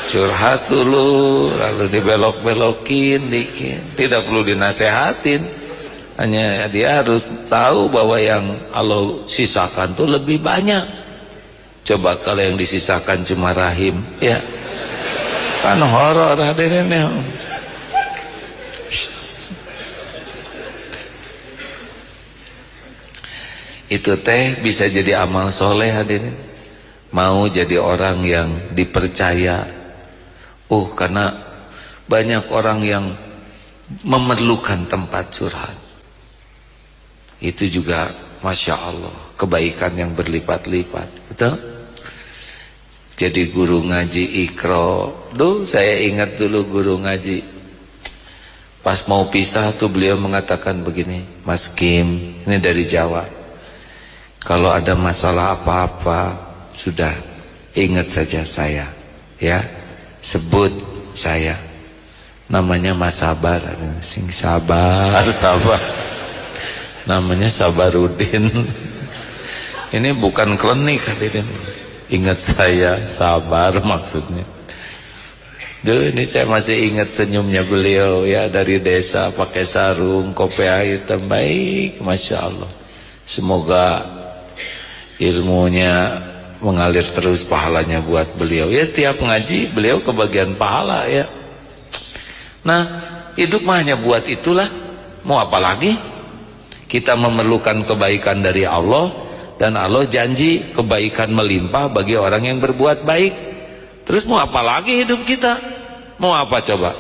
curhat dulu, lalu dibelok-belokin dikit. Tidak perlu dinasehatin. Hanya dia harus tahu bahwa yang Allah sisakan tuh lebih banyak. Coba kalau yang disisakan cuma rahim, ya kan horor hadirin ya. Itu teh bisa jadi amal soleh hadirin. Mau jadi orang yang dipercaya. Karena banyak orang yang memerlukan tempat curhat. Itu juga Masya Allah kebaikan yang berlipat-lipat. Betul? Jadi guru ngaji Iqra. Saya ingat dulu guru ngaji. Pas mau pisah tuh beliau mengatakan begini, Mas Kim, ini dari Jawa, kalau ada masalah apa-apa, sudah ingat saja saya, ya, sebut saya. Namanya Mas Sabar. Sing sabar. Namanya Sabarudin. Ini bukan klinik hadirin. Ingat saya, sabar maksudnya. Ini saya masih ingat senyumnya beliau ya, dari desa pakai sarung, kopiah hitam, baik, Masya Allah. Semoga ilmunya mengalir terus, pahalanya buat beliau. Ya tiap ngaji beliau kebagian pahala ya. Nah hidup mah hanya buat itulah. Mau apa lagi? Kita memerlukan kebaikan dari Allah, dan Allah janji kebaikan melimpah bagi orang yang berbuat baik. Terus mau apa lagi hidup kita? Mau apa coba?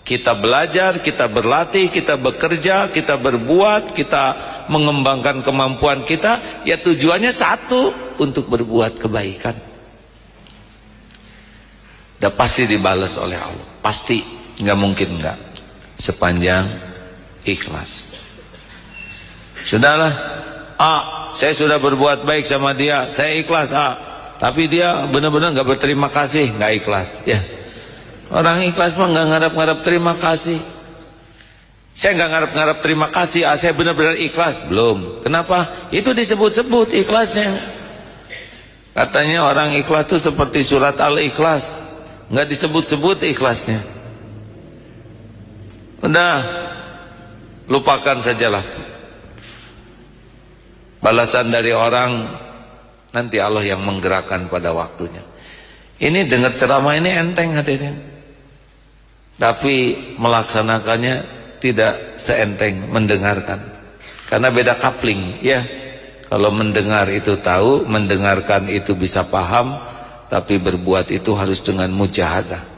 Kita belajar, kita berlatih, kita bekerja, kita berbuat, kita mengembangkan kemampuan kita. Ya tujuannya satu, untuk berbuat kebaikan. Dan pasti dibalas oleh Allah. Pasti, nggak mungkin nggak. Sepanjang ikhlas. Sudahlah, saya sudah berbuat baik sama dia, saya ikhlas, tapi dia benar-benar nggak berterima kasih, nggak ikhlas. Ya, orang ikhlas mah nggak ngarap-ngarap terima kasih. Saya nggak ngarap-ngarap terima kasih, saya benar-benar ikhlas. Belum. Kenapa? Itu disebut-sebut ikhlasnya. Katanya orang ikhlas itu seperti surat Al-Ikhlas, nggak disebut-sebut ikhlasnya. Udah, lupakan sajalah. Balasan dari orang nanti Allah yang menggerakkan pada waktunya. Ini dengar ceramah ini enteng hadirin. tapi melaksanakannya tidak seenteng mendengarkan. Karena beda coupling ya. Kalau mendengar itu tahu, mendengarkan itu bisa paham, tapi berbuat itu harus dengan mujahadah.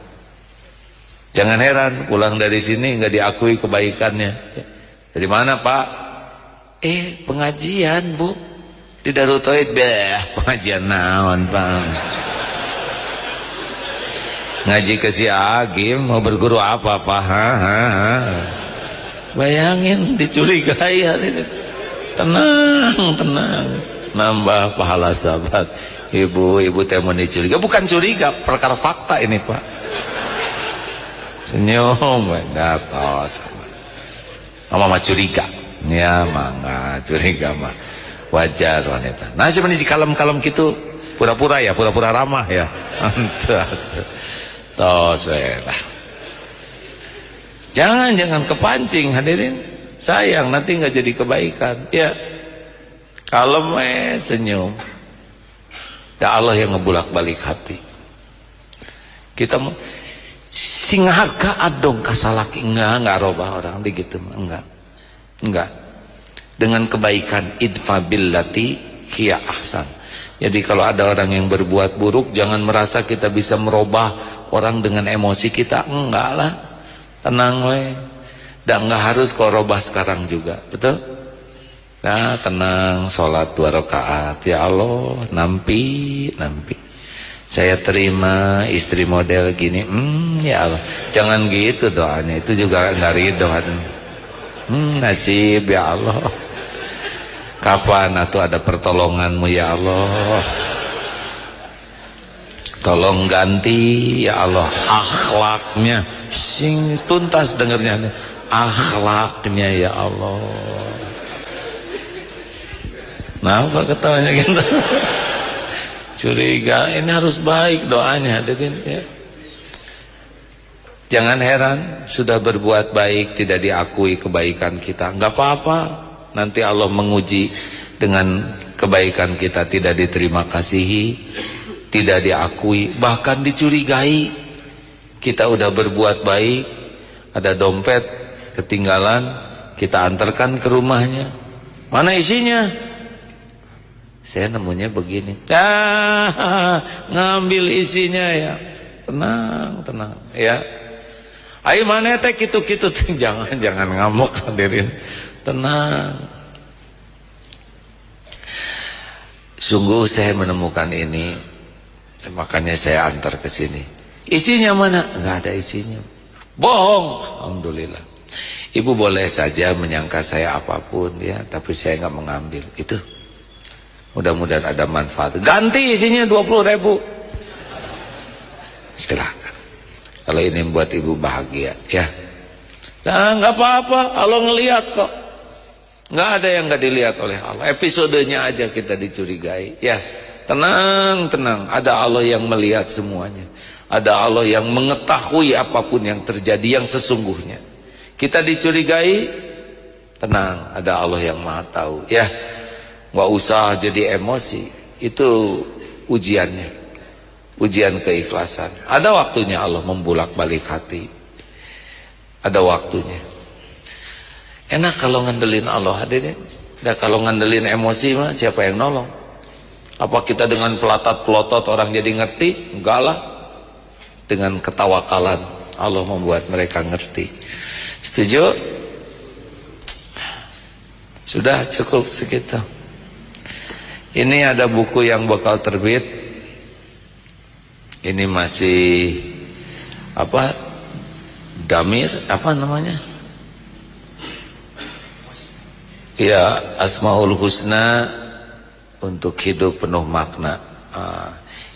Jangan heran pulang dari sini nggak diakui kebaikannya. Dari mana Pak? Pengajian Bu. Di Darutoid pengajian naon Bang. Ngaji ke si Agim mau berguru apa Pak? Bayangin dicurigai hari ini. Tenang, nambah pahala sahabat. Ibu teh mau dicuriga, bukan curiga, perkara fakta ini Pak. Senyum, datos. Mama curiga, ya mangga curiga mah wajar wanita. Nah cuman di kalem-kalem gitu, pura-pura ramah ya. Tos lah. Jangan kepancing hadirin. Sayang nanti nggak jadi kebaikan. Ya, kalem senyum. Ya Allah yang ngebulak-balik hati. Kita mau sing harga adong kasalaki enggak robah orang begitu enggak. Dengan kebaikan idfa billati hiya ahsan. Jadi kalau ada orang yang berbuat buruk, jangan merasa kita bisa merubah orang dengan emosi kita. Enggak lah, tenang we. Dan enggak harus kau robah sekarang juga, betul? Nah tenang, sholat 2 rakaat. Ya Allah, nampi. Saya terima istri model gini. Ya Allah, jangan gitu doanya. Itu juga enggak ridho. Nasib ya Allah. Kapan atuh ada pertolonganmu ya Allah. Tolong ganti ya Allah akhlaknya. Sing tuntas dengernya nih. Akhlaknya ya Allah. Kenapa ketawanya gitu? Curiga, ini harus baik doanya hadirin ya. Jangan heran sudah berbuat baik tidak diakui kebaikan kita. Enggak apa-apa. Nanti Allah menguji dengan kebaikan kita tidak diterima kasihi, tidak diakui, bahkan dicurigai. Kita udah berbuat baik, ada dompet ketinggalan, kita antarkan ke rumahnya. Mana isinya? Saya nemunya begini. Ngambil isinya ya. Tenang ya. Ayo mana teh gitu-gitu. Jangan ngamuk hadirin. Tenang. Sungguh saya menemukan ini, makanya saya antar ke sini. Isinya mana? Enggak ada isinya. Bohong. Alhamdulillah. Ibu boleh saja menyangka saya apapun ya, tapi saya nggak mengambil itu. Mudah-mudahan ada manfaat. Ganti isinya 20.000. Silakan. Kalau ini membuat ibu bahagia ya. Nah nggak apa-apa. Allah ngelihat kok. Nggak ada yang nggak dilihat oleh Allah. Episodenya aja kita dicurigai. Ya, tenang. Ada Allah yang melihat semuanya. Ada Allah yang mengetahui apapun yang terjadi yang sesungguhnya. Kita dicurigai, tenang. Ada Allah yang Maha Tahu. Ya, nggak usah jadi emosi. Itu ujiannya, ujian keikhlasan. Ada waktunya Allah membulak-balik hati. Ada waktunya. Enak kalau ngandelin Allah hadirin. Dan kalau ngandelin emosi mah siapa yang nolong? Apa kita dengan pelotot orang jadi ngerti? Enggak lah. Dengan ketawakalan Allah membuat mereka ngerti. Setuju? Sudah cukup segitu. Ini ada buku yang bakal terbit. Ini masih apa? Damir apa namanya? Ya, Asmaul Husna untuk hidup penuh makna.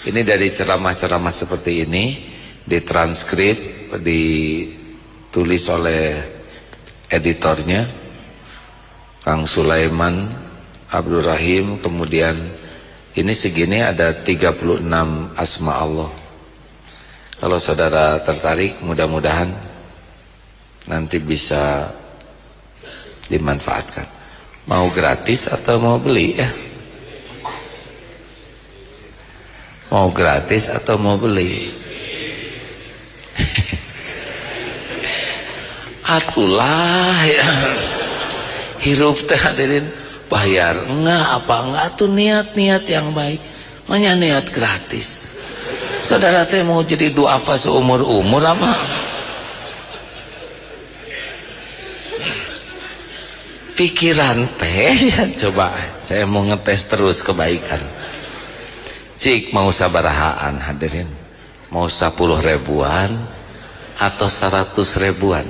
Ini dari ceramah-ceramah seperti ini ditranskrip, ditulis oleh editornya Kang Sulaiman Abdul Rahim. Kemudian ini segini ada 36 asma Allah. Kalau saudara tertarik, mudah-mudahan nanti bisa dimanfaatkan. Mau gratis atau mau beli ya? Mau gratis atau mau beli? Atulah ya. Hirup teh hadirin bayar enggak apa enggak tuh niat-niat yang baik. Manya niat gratis. Saudara teh mau jadi duafa seumur-umur apa? Pikiran teh ya, coba saya mau ngetes terus kebaikan. Cik mau sabarahaan hadirin? Mau 10 ribuan atau 100 ribuan?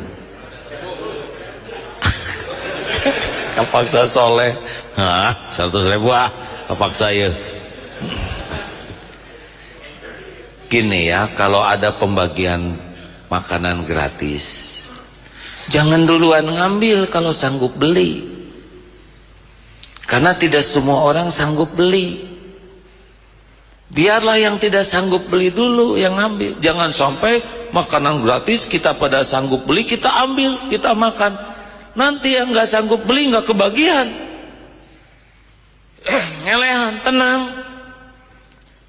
Kapaksa soleh. Hah, 100 ribu ah, kapaksa ya. Gini ya, kalau ada pembagian makanan gratis, jangan duluan ngambil kalau sanggup beli. Karena tidak semua orang sanggup beli. Biarlah yang tidak sanggup beli dulu yang ambil. Jangan sampai makanan gratis kita pada sanggup beli, kita ambil, kita makan. Nanti yang nggak sanggup beli nggak kebagian. Ngelehan, tenang.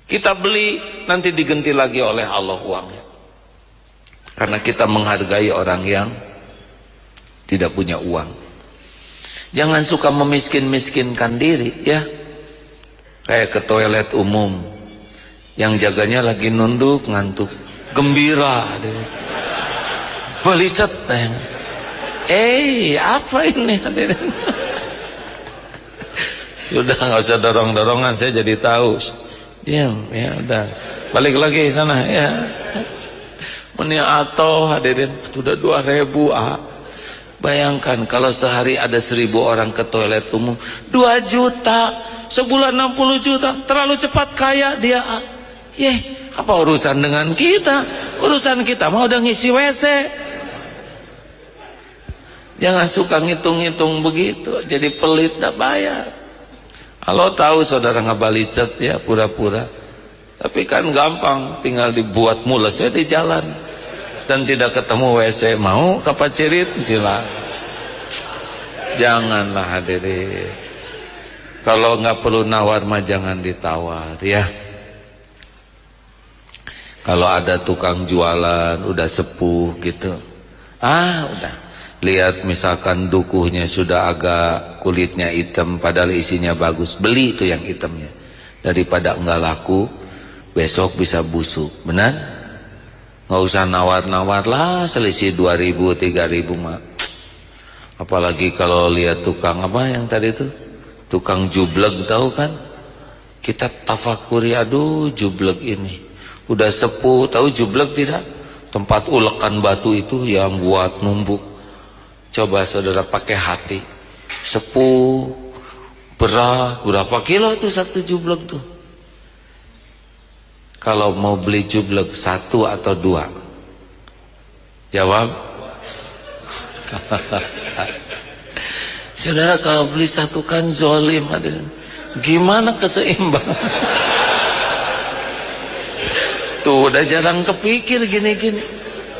Kita beli nanti diganti lagi oleh Allah uangnya. Karena kita menghargai orang yang tidak punya uang. Jangan suka memiskin-miskinkan diri ya. Kayak ke toilet umum, yang jaganya lagi nunduk ngantuk, gembira, belicet. Apa ini hadirin? Sudah nggak usah dorong-dorongan, saya jadi tahu. Diam ya, udah balik lagi sana ya. Menia atau hadirin sudah 2.000 ah. Bayangkan kalau sehari ada 1.000 orang ke toilet umum, 2 juta, sebulan 60 juta, terlalu cepat kaya dia. Apa urusan dengan kita? Urusan kita mau udah ngisi WC. Jangan suka ngitung-ngitung begitu, jadi pelit dah bayar. Kalau tahu saudara ngabalicet ya pura-pura. Tapi kan gampang, tinggal dibuat mules ya di jalan. Dan tidak ketemu WC, mau kapacirit silakan. Janganlah hadirin. Kalau nggak perlu nawar mah jangan ditawar ya. Kalau ada tukang jualan udah sepuh gitu, udah lihat misalkan dukuhnya sudah agak kulitnya hitam padahal isinya bagus, beli itu yang hitamnya daripada enggak laku besok bisa busuk. Benar? Nggak usah nawar-nawar lah, selisih 2.000 3.000 mah. Apalagi kalau lihat tukang apa yang tadi itu, tukang jublek, tahu kan? Kita tafakuri, aduh jublek ini udah sepuh, tahu jublek tidak? Tempat ulekan batu itu yang buat numbuk. Coba saudara pakai hati, sepuh, berat, berapa kilo itu satu jublek tuh? Kalau mau beli jublek 1 atau 2? Jawab. Saudara kalau beli 1 kan zolim, gimana keseimbangan? Tuh udah jarang kepikir gini-gini.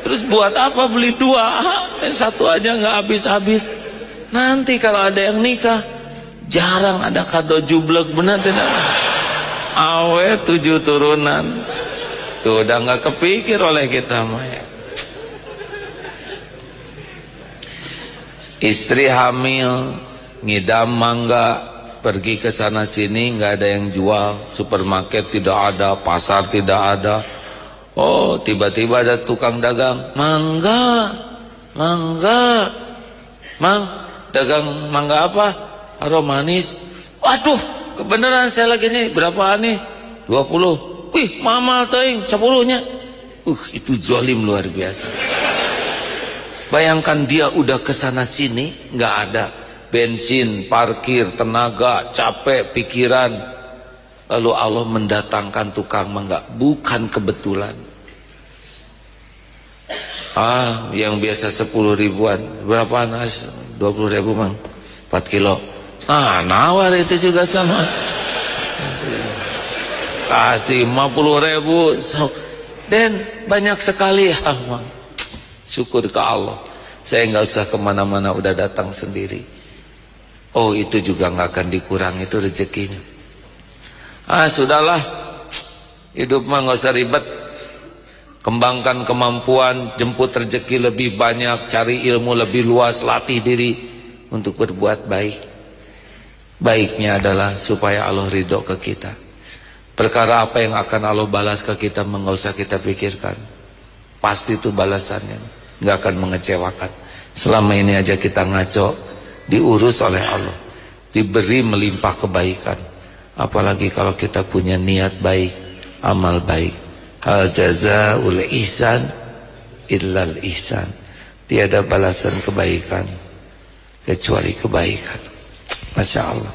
Terus buat apa beli 2? 1 aja nggak habis-habis. Nanti kalau ada yang nikah, jarang ada kado jublek, benar tidak? Awe 7 turunan. Tuh udah nggak kepikir oleh kita Maya. Istri hamil, ngidam mangga, pergi ke sana sini nggak ada yang jual, supermarket tidak ada, pasar tidak ada. Oh, tiba-tiba ada tukang dagang mangga, mang, dagang mangga apa? Aroma manis. Waduh, kebenaran saya lagi nih, berapa nih? 20. Wih, mama teing 10-nya. Itu zalim luar biasa. Bayangkan dia udah kesana sini, nggak ada bensin, parkir, tenaga, capek, pikiran. Lalu Allah mendatangkan tukang mangga, bukan kebetulan. Yang biasa 10 ribuan, berapa nas? 20.000 mang, 4 kilo. Nawar itu juga sama. Kasih 50.000, dan banyak sekali mang. Syukur ke Allah, saya nggak usah kemana-mana, udah datang sendiri. Oh, itu juga nggak akan dikurangi itu rezekinya. Sudahlah, hidup mah nggak usah ribet. Kembangkan kemampuan, jemput rezeki lebih banyak, cari ilmu lebih luas, latih diri untuk berbuat baik. Baiknya adalah supaya Allah ridho ke kita. Perkara apa yang akan Allah balas ke kita enggak usah kita pikirkan. Pasti itu balasannya, enggak akan mengecewakan. Selama ini aja kita ngaco, diurus oleh Allah, diberi melimpah kebaikan. Apalagi kalau kita punya niat baik, amal baik. Hal jazaul ihsan illal ihsan. Tiada balasan kebaikan kecuali kebaikan. Masya Allah.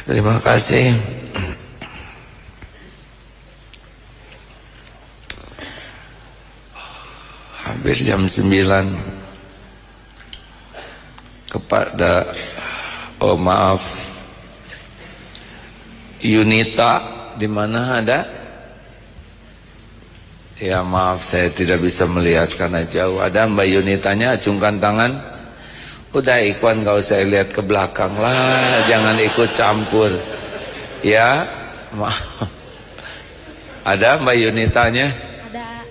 Terima kasih. Hampir jam 9. Kepada maaf, Yunita di mana ada? Ya maaf, saya tidak bisa melihat karena jauh. Ada Mbak Yunitanya, acungkan tangan. Udah Ikhwan gak usah lihat ke belakang lah, jangan ikut campur. Ya, maaf. Ada Mbak Yunitanya? Ada.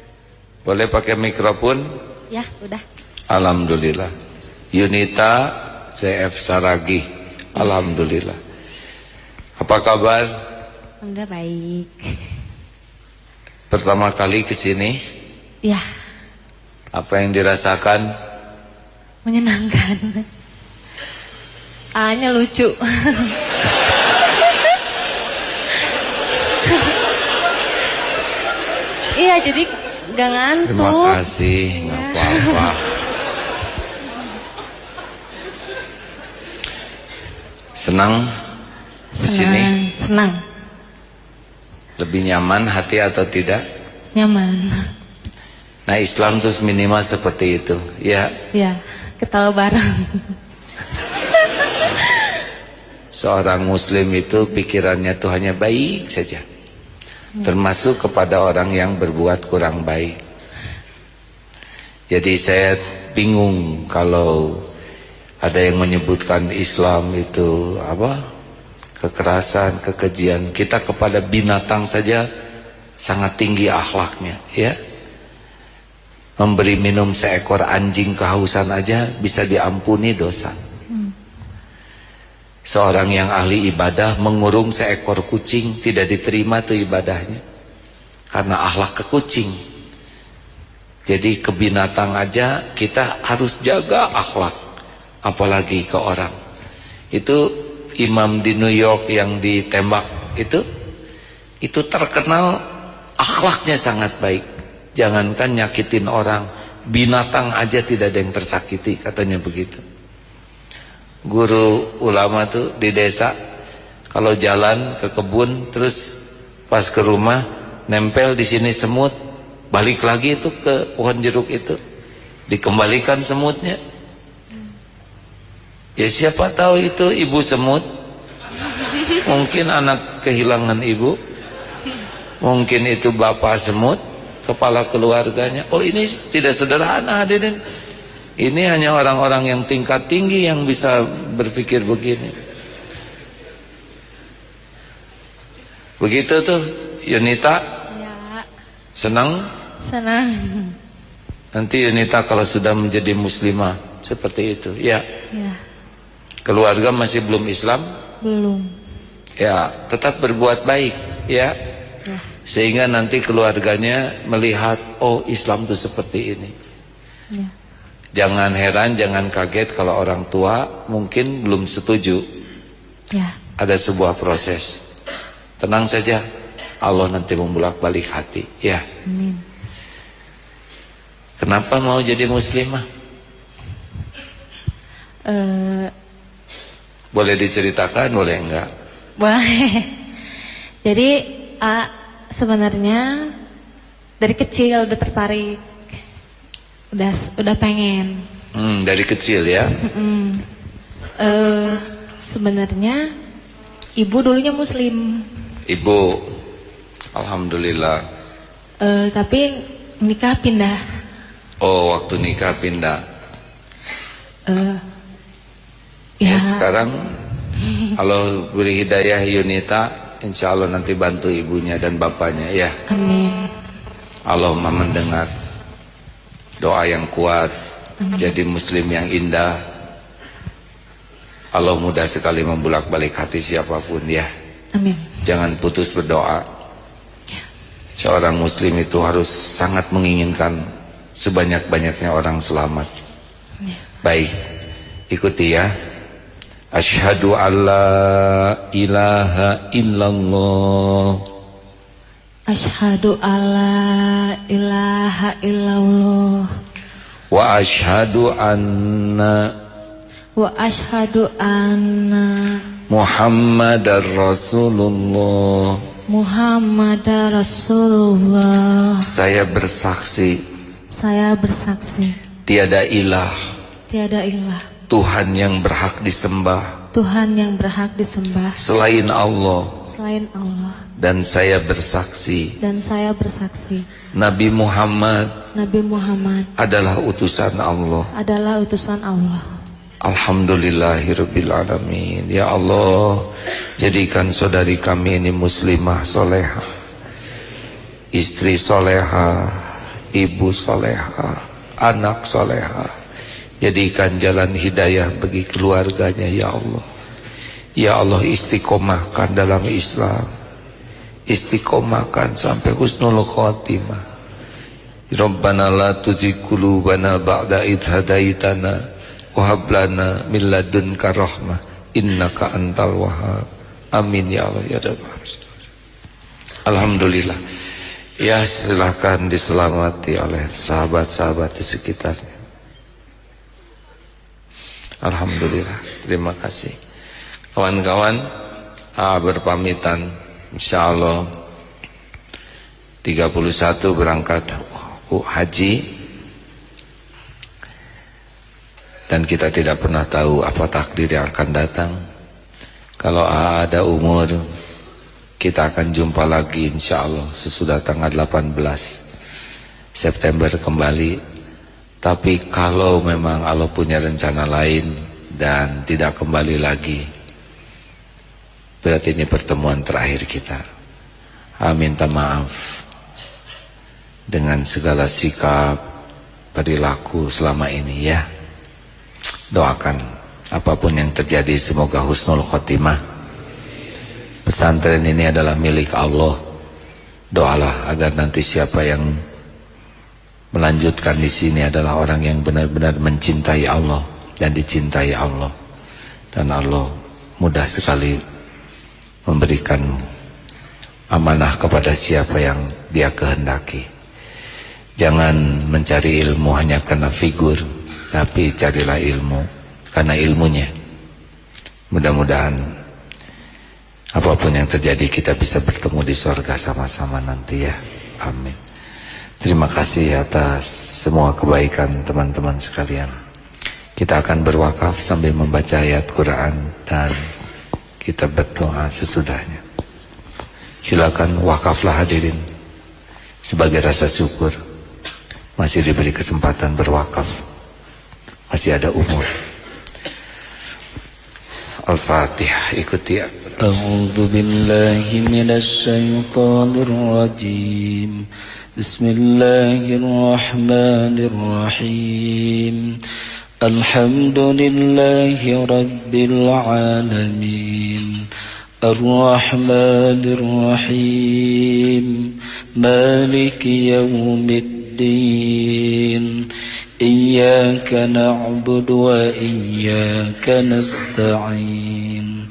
Boleh pakai mikrofon? Ya, udah. Alhamdulillah. Yunita CF Saragi. Alhamdulillah. Apa kabar? Alhamdulillah baik. Pertama kali ke sini? Ya. Apa yang dirasakan? Menyenangkan. A-nya lucu. Iya, jadi gak ngantuk. Terima kasih, nggak apa-apa. Senang di sini? Senang. Lebih nyaman hati atau tidak? Nyaman. Nah, Islam terus minimal seperti itu, ya. Ya, ketawa bareng. Seorang muslim itu pikirannya tuh hanya baik saja. Termasuk kepada orang yang berbuat kurang baik. Jadi saya bingung kalau ada yang menyebutkan Islam itu apa? Kekerasan, kekejian. Kita kepada binatang saja sangat tinggi akhlaknya, ya. Memberi minum seekor anjing kehausan aja bisa diampuni dosa. Seorang yang ahli ibadah mengurung seekor kucing tidak diterima tuh ibadahnya karena akhlak ke kucing. Jadi ke binatang aja kita harus jaga akhlak, apalagi ke orang. Itu imam di New York yang ditembak itu terkenal akhlaknya sangat baik. Jangankan nyakitin orang, binatang aja tidak ada yang tersakiti, katanya begitu. Guru ulama tuh di desa kalau jalan ke kebun terus pas ke rumah nempel di sini semut, balik lagi itu ke pohon jeruk itu, dikembalikan semutnya. Ya siapa tahu itu ibu semut. Mungkin anak kehilangan ibu. Mungkin itu bapak semut, kepala keluarganya. Oh, ini tidak sederhana hadirin. Ini hanya orang-orang yang tingkat tinggi yang bisa berpikir begini. Begitu tuh Yunita. Ya. Senang? Senang. Nanti Yunita kalau sudah menjadi muslimah seperti itu, ya. Ya. Keluarga masih belum Islam? Belum. Ya, tetap berbuat baik, ya. Ya. Sehingga nanti keluarganya melihat, oh Islam itu seperti ini. Ya. Jangan heran, jangan kaget kalau orang tua mungkin belum setuju. Ya. Ada sebuah proses. Tenang saja, Allah nanti membolak-balik hati, ya. Amin. Kenapa mau jadi muslimah? Boleh diceritakan, boleh enggak? Boleh. Jadi sebenarnya dari kecil udah tertarik, udah pengen. Dari kecil ya? Sebenarnya ibu dulunya muslim. Ibu, alhamdulillah. Tapi nikah pindah. Oh, waktu nikah pindah. Ya. Sekarang kalau beri hidayah Yunita insya Allah nanti bantu ibunya dan bapaknya ya. Amin. Allahumma mendengar doa yang kuat. Amin. Jadi muslim yang indah. Allah mudah sekali membulak-balik hati siapapun ya. Amin. Jangan putus berdoa. Seorang muslim itu harus sangat menginginkan sebanyak-banyaknya orang selamat. Baik, ikuti ya. Asyhadu alla ilaha illallah. Asyhadu alla ilaha illallah. Wa asyhadu anna Muhammadar Rasulullah. Muhammadar Rasulullah. Saya bersaksi tiada ilah Tuhan yang berhak disembah selain Allah. Dan saya bersaksi Nabi Muhammad adalah utusan Allah. Alhamdulillahirabbil alamin. Ya Allah, jadikan saudari kami ini muslimah solehah, istri solehah, ibu solehah, anak solehah. Jadikan jalan hidayah bagi keluarganya ya Allah. Ya Allah, istiqomahkan dalam Islam, istiqomahkan sampai husnul khotimah. Rabbana la tuzigh qulubana ba'da idh hadaitana wa hab lana min ladunka rahmah innaka antal wahhab. Amin ya Allah ya Rabbal alamin. Alhamdulillah. Ya, silahkan diselamati oleh sahabat-sahabat di sekitarnya. Alhamdulillah, terima kasih. Kawan-kawan, berpamitan. Insyaallah 31 berangkat haji. Dan kita tidak pernah tahu apa takdir yang akan datang. Kalau ada umur, kita akan jumpa lagi insyaallah sesudah tanggal 18 September kembali. Tapi kalau memang Allah punya rencana lain dan tidak kembali lagi, berarti ini pertemuan terakhir kita. Minta maaf dengan segala sikap perilaku selama ini ya. Doakan apapun yang terjadi semoga husnul khotimah. Pesantren ini adalah milik Allah. Doalah agar nanti siapa yang melanjutkan di sini adalah orang yang benar-benar mencintai Allah dan dicintai Allah. Dan Allah mudah sekali memberikan amanah kepada siapa yang Dia kehendaki. Jangan mencari ilmu hanya karena figur, tapi carilah ilmu karena ilmunya. Mudah-mudahan apapun yang terjadi kita bisa bertemu di surga sama-sama nanti ya. Amin. Terima kasih atas semua kebaikan teman-teman sekalian. Kita akan berwakaf sambil membaca ayat Quran dan kita berdoa sesudahnya. Silakan wakaflah hadirin sebagai rasa syukur masih diberi kesempatan berwakaf, masih ada umur. Al-Fatihah, ikuti ya. A'udzu billahi minasy syaithanir rajim. Bismillahirrahmanirrahim. Alhamdulillahi rabbil alamin. Ar-Rahmanir Rahim. Maliki yaumiddin. Iyyaka na'budu wa iyyaka nasta'in.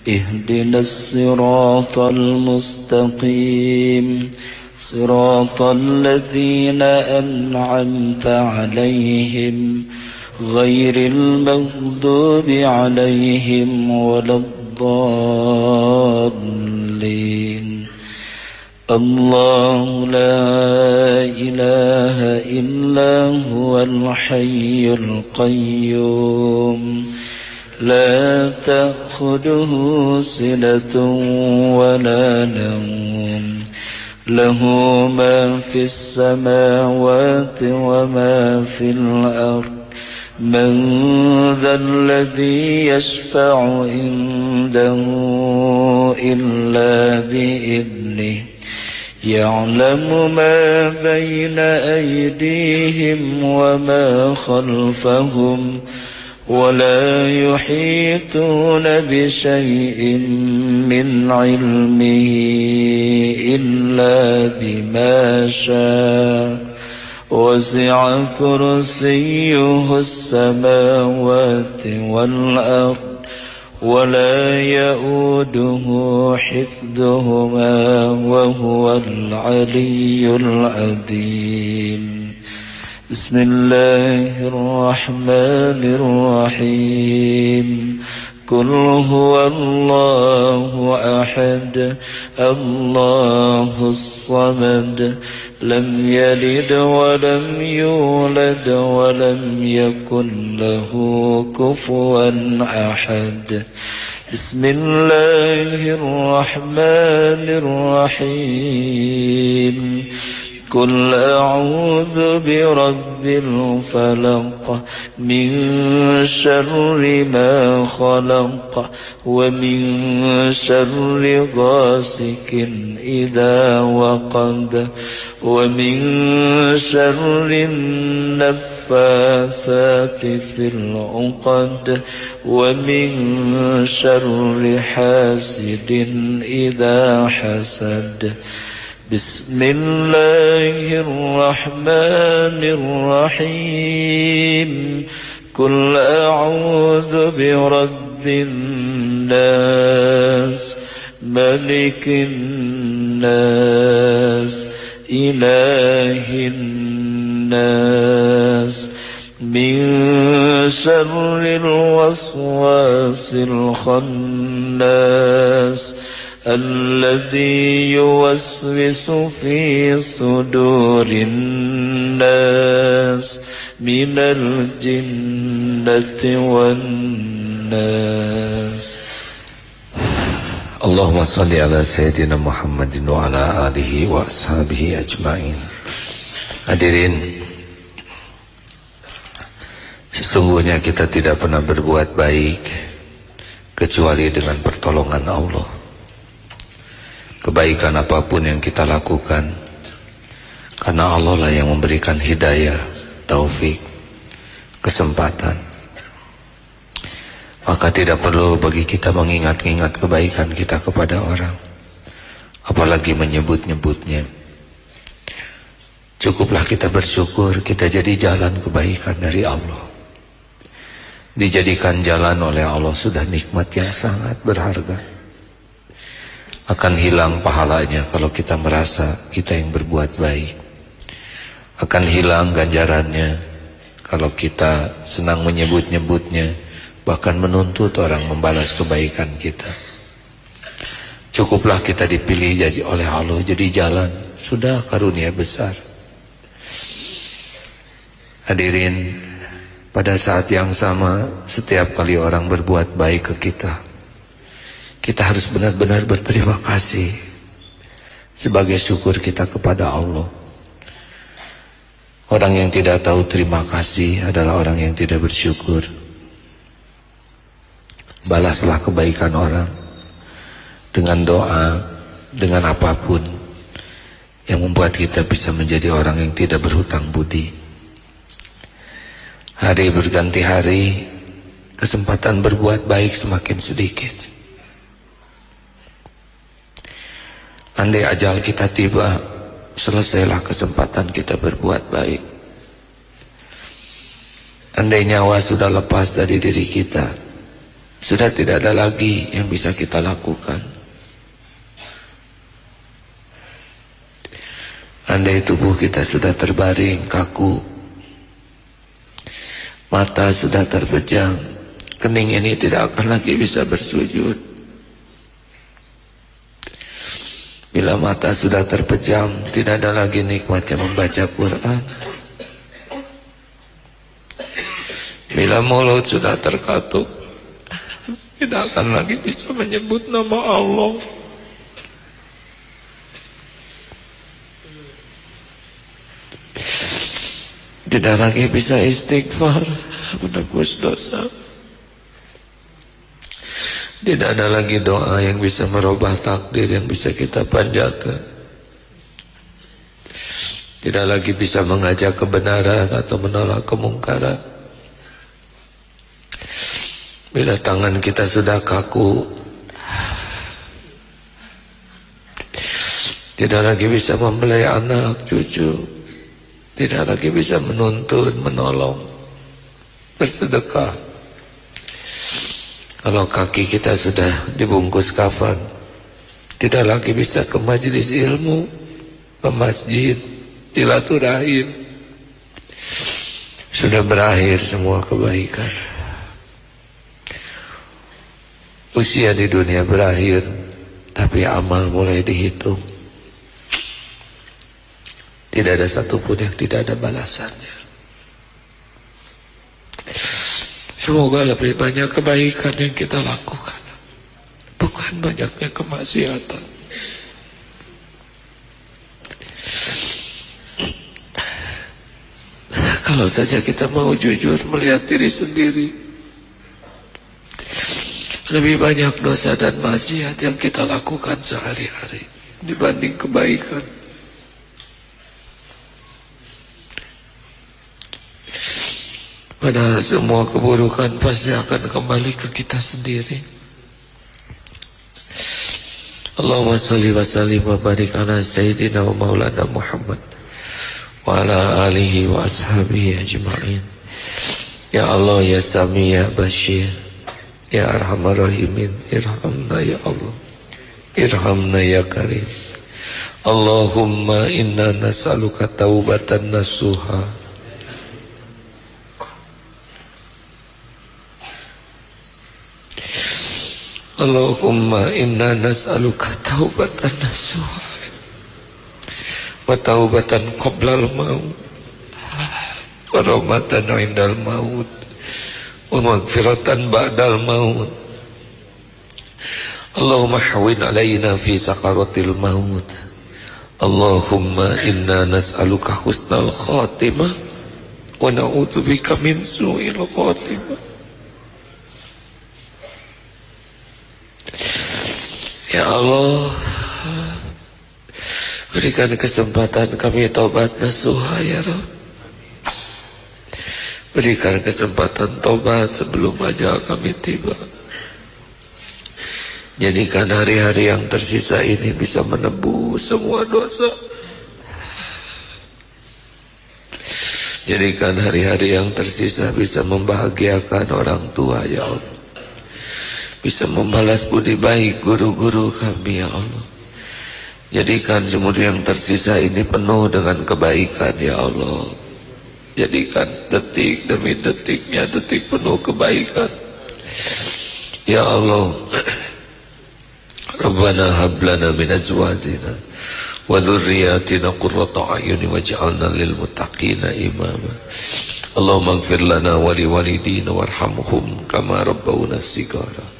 Ihdinas siratal mustaqim. Siratal ladzina an'amta 'alaihim ghairil maghdubi 'alaihim waladdallin. Allahu la ilaha illa huwal hayyul qayyum. La ta'khudhuhu sinatun wa la nawm. Lahu ma fis samawati wa ma fil ardh. من ذا الذي يشفع عنده إلا بإذنه يعلم ما بين أيديهم وما خلفهم ولا يحيطون بشيء من علمه إلا بما شاء وسع كرسيه السماوات والأرض ولا يؤوده حفظهما وهو العلي العظيم بسم الله الرحمن الرحيم قل هو الله أحد الله الصمد لم يلد ولم يولد ولم يكن له كفوا أحد بسم الله الرحمن الرحيم قل أعوذ برب الفلق من شر ما خلق ومن شر غاسق إذا وقب ومن شر النفاثات في العقد ومن شر حاسد إذا حسد بسم الله الرحمن الرحيم قل أعوذ برب الناس ملك الناس إله الناس من شر الوسواس الخناس الذي يوسوس في صدور الناس من الجنة والناس Allahumma salli ala Sayyidina Muhammadin wa ala alihi wa ashabihi ajma'in. Hadirin, sesungguhnya kita tidak pernah berbuat baik kecuali dengan pertolongan Allah. Kebaikan apapun yang kita lakukan karena Allah lah yang memberikan hidayah, taufik, kesempatan. Maka tidak perlu bagi kita mengingat-ingat kebaikan kita kepada orang, apalagi menyebut-nyebutnya. Cukuplah kita bersyukur kita jadi jalan kebaikan dari Allah. Dijadikan jalan oleh Allah sudah nikmat yang sangat berharga. Akan hilang pahalanya kalau kita merasa kita yang berbuat baik. Akan hilang ganjarannya kalau kita senang menyebut-nyebutnya, bahkan menuntut orang membalas kebaikan kita. Cukuplah kita dipilih jadi oleh Allah jadi jalan, sudah karunia besar. Hadirin, pada saat yang sama setiap kali orang berbuat baik ke kita, kita harus benar-benar berterima kasih sebagai syukur kita kepada Allah. Orang yang tidak tahu terima kasih adalah orang yang tidak bersyukur. Balaslah kebaikan orang dengan doa, dengan apapun yang membuat kita bisa menjadi orang yang tidak berhutang budi. Hari berganti hari, kesempatan berbuat baik semakin sedikit. Andai ajal kita tiba, selesailah kesempatan kita berbuat baik. Andai nyawa sudah lepas dari diri kita, sudah tidak ada lagi yang bisa kita lakukan. Andai tubuh kita sudah terbaring kaku, mata sudah terpejam, kening ini tidak akan lagi bisa bersujud. Bila mata sudah terpejam, tidak ada lagi nikmatnya membaca Quran. Bila mulut sudah terkatup, tidak akan lagi bisa menyebut nama Allah. Tidak lagi bisa istighfar. menebus dosa. Tidak ada lagi doa yang bisa merubah takdir yang bisa kita panjatkan. Tidak lagi bisa mengajak kebenaran atau menolak kemungkaran. Bila tangan kita sudah kaku, tidak lagi bisa membelai anak, cucu, tidak lagi bisa menuntun, menolong, bersedekah. Kalau kaki kita sudah dibungkus kafan, tidak lagi bisa ke majelis ilmu, ke masjid, silaturahim. Sudah berakhir semua kebaikan. Usia di dunia berakhir, tapi amal mulai dihitung. Tidak ada satupun yang tidak ada balasannya. Semoga lebih banyak kebaikan yang kita lakukan, bukan banyaknya kemaksiatan. Kalau saja kita mau jujur melihat diri sendiri, lebih banyak dosa dan maksiat yang kita lakukan sehari-hari dibanding kebaikan. Padahal semua keburukan pasti akan kembali ke kita sendiri. Allahumma salli wa sallim wa barik ala sayyidina wa maulana Muhammad wa ala alihi wa ashabihi ajma'in. Ya Allah, ya Sami, ya Bashir, ya Arhamar Rahimin, irhamna ya Allah, irhamna ya Karim. Allahumma inna nas'aluka taubatan nasuha, Allahumma inna nas'aluka taubatan nasuha wa taubatan qoblal maut wa rahmatan indal maut wa maghfiratan ba'dal maut. Allahumma hawwin alaina fi sakaratil maut. Allahumma inna nas'aluka husnal khatimah wa na'udzubika min su'il khatimah. Ya Allah, berikan kesempatan kami taubat nasuha ya Rabb. Berikan kesempatan taubat sebelum ajal kami tiba. Jadikan hari-hari yang tersisa ini bisa menebus semua dosa. Jadikan hari-hari yang tersisa bisa membahagiakan orang tua ya Allah. Bisa membalas budi baik guru-guru kami ya Allah. Jadikan umur yang tersisa ini penuh dengan kebaikan ya Allah. Jadikan detik demi detiknya detik penuh kebaikan ya Allah. Rabbana hablana min azwajina wa dhurriyyatina qurrata a'yun waj'alna lil muttaqina imama. Allahumma ighfir lana wa li walidina warhamhum kama rabbawna shighara.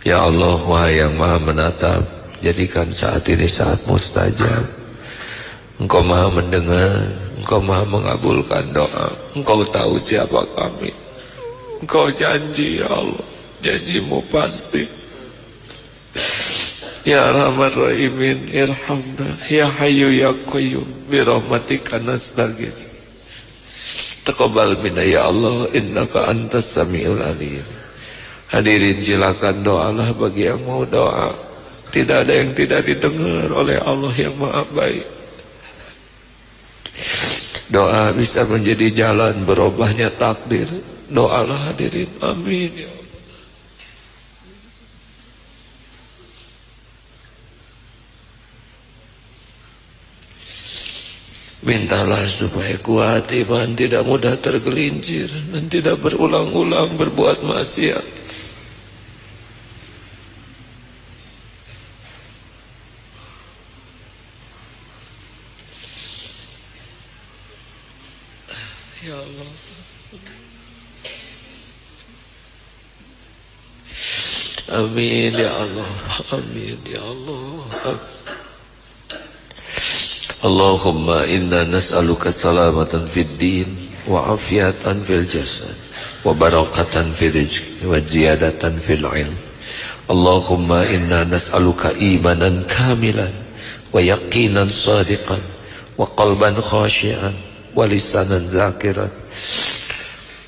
Ya Allah, wahai yang maha menatap, jadikan saat ini saat mustajab. Engkau maha mendengar, Engkau maha mengabulkan doa. Engkau tahu siapa kami. Engkau janji ya Allah, janjimu pasti. Ya Arhamar Rahimin, irhamna. Ya Hayyu ya Qayyum, birahmatika nastaghits. Taqabbal minna ya Allah, innaka antas samiul alim. Hadirin, silakan doalah bagi yang mau doa. Tidak ada yang tidak didengar oleh Allah yang maha baik. Doa bisa menjadi jalan berubahnya takdir. Doalah hadirin, amin ya Allah. Mintalah supaya kuat iman, tidak mudah tergelincir, dan tidak berulang-ulang berbuat maksiat. Ya Allah. Amin ya Allah. Amin ya Allah. Allahumma inna nas'aluka salamatan fid din wa afiatan fil jasad wa barakatan fi rizqi wa ziyadatan fil ilm. Allahumma inna nas'aluka imanan kamilan wa yaqinan sadiqan wa qalban khashi'an wa lisanan zakiran.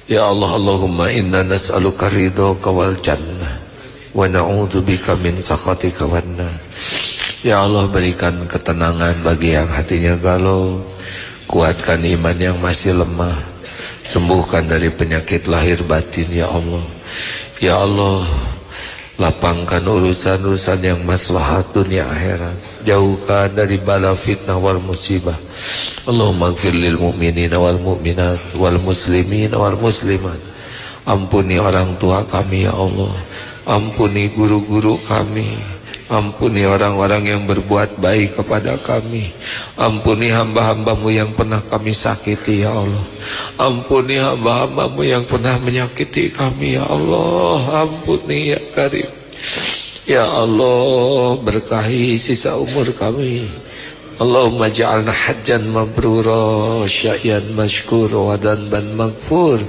Ya Allah, Allahumma inna nas'aluka ridhaka wal jannah wa na'udzubika min sakhatika wan nar. Ya Allah, berikan ketenangan bagi yang hatinya galau, kuatkan iman yang masih lemah, sembuhkan dari penyakit lahir batin ya Allah. Ya Allah, lapangkan urusan-urusan yang maslahat dunia akhirat, jauhkan dari bala fitnah wal musibah. Allahumma ighfir lil mu'minina wal mu'minat wal muslimina wal muslimat. Ampuni orang tua kami ya Allah, ampuni guru-guru kami, ampuni orang-orang yang berbuat baik kepada kami, ampuni hamba-hambamu yang pernah kami sakiti ya Allah, ampuni hamba-hambamu yang pernah menyakiti kami ya Allah, ampuni ya Karim. Ya Allah, berkahi sisa umur kami. Allahumma ja'alna hajjan mabrura, sya'yan mashkur, wadanban maghfur.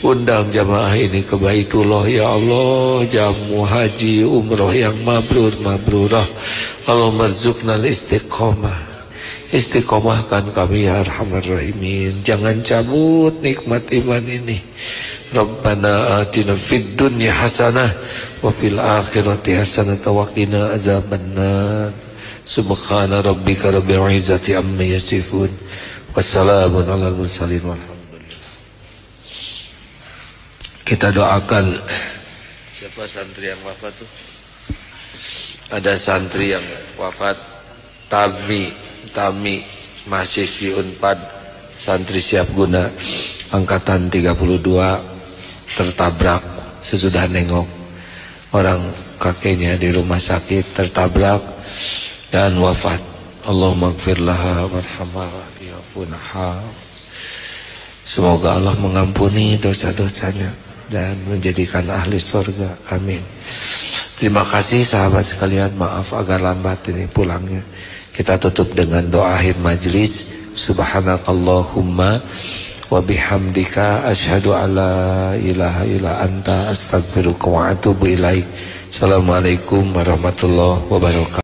Undang jamaah ini ke Baitullah ya Allah, jamu haji umroh yang mabrur mabrurah. Allahumma rzuqnal istiqomah, istiqomahkan kami ya arhamar rahimin. Jangan cabut nikmat iman ini. Rabbana atina fid dunya hasanah wa fil akhirati hasanah wa qina azabannar. Subhana rabbika rabbil izzati amma yasifun, wassalamun alal mursalin, walhamdulillah. Kita doakan. Siapa santri yang wafat tuh? Ada santri yang wafat, Tami mahasiswi Unpad, santri siap guna angkatan 32, tertabrak sesudah nengok orang kakeknya di rumah sakit, tertabrak dan wafat. Allahumma ighfir laha warhamha wa'afiha. Semoga Allah mengampuni dosa-dosanya dan menjadikan ahli surga. Amin. Terima kasih sahabat sekalian, maaf agak lambat ini pulangnya. Kita tutup dengan doa akhir majlis. Subhanakallahumma wa bihamdika asyhadu alla ilaha illa anta astaghfiruka wa atubu ilaik. Assalamualaikum warahmatullahi wabarakatuh.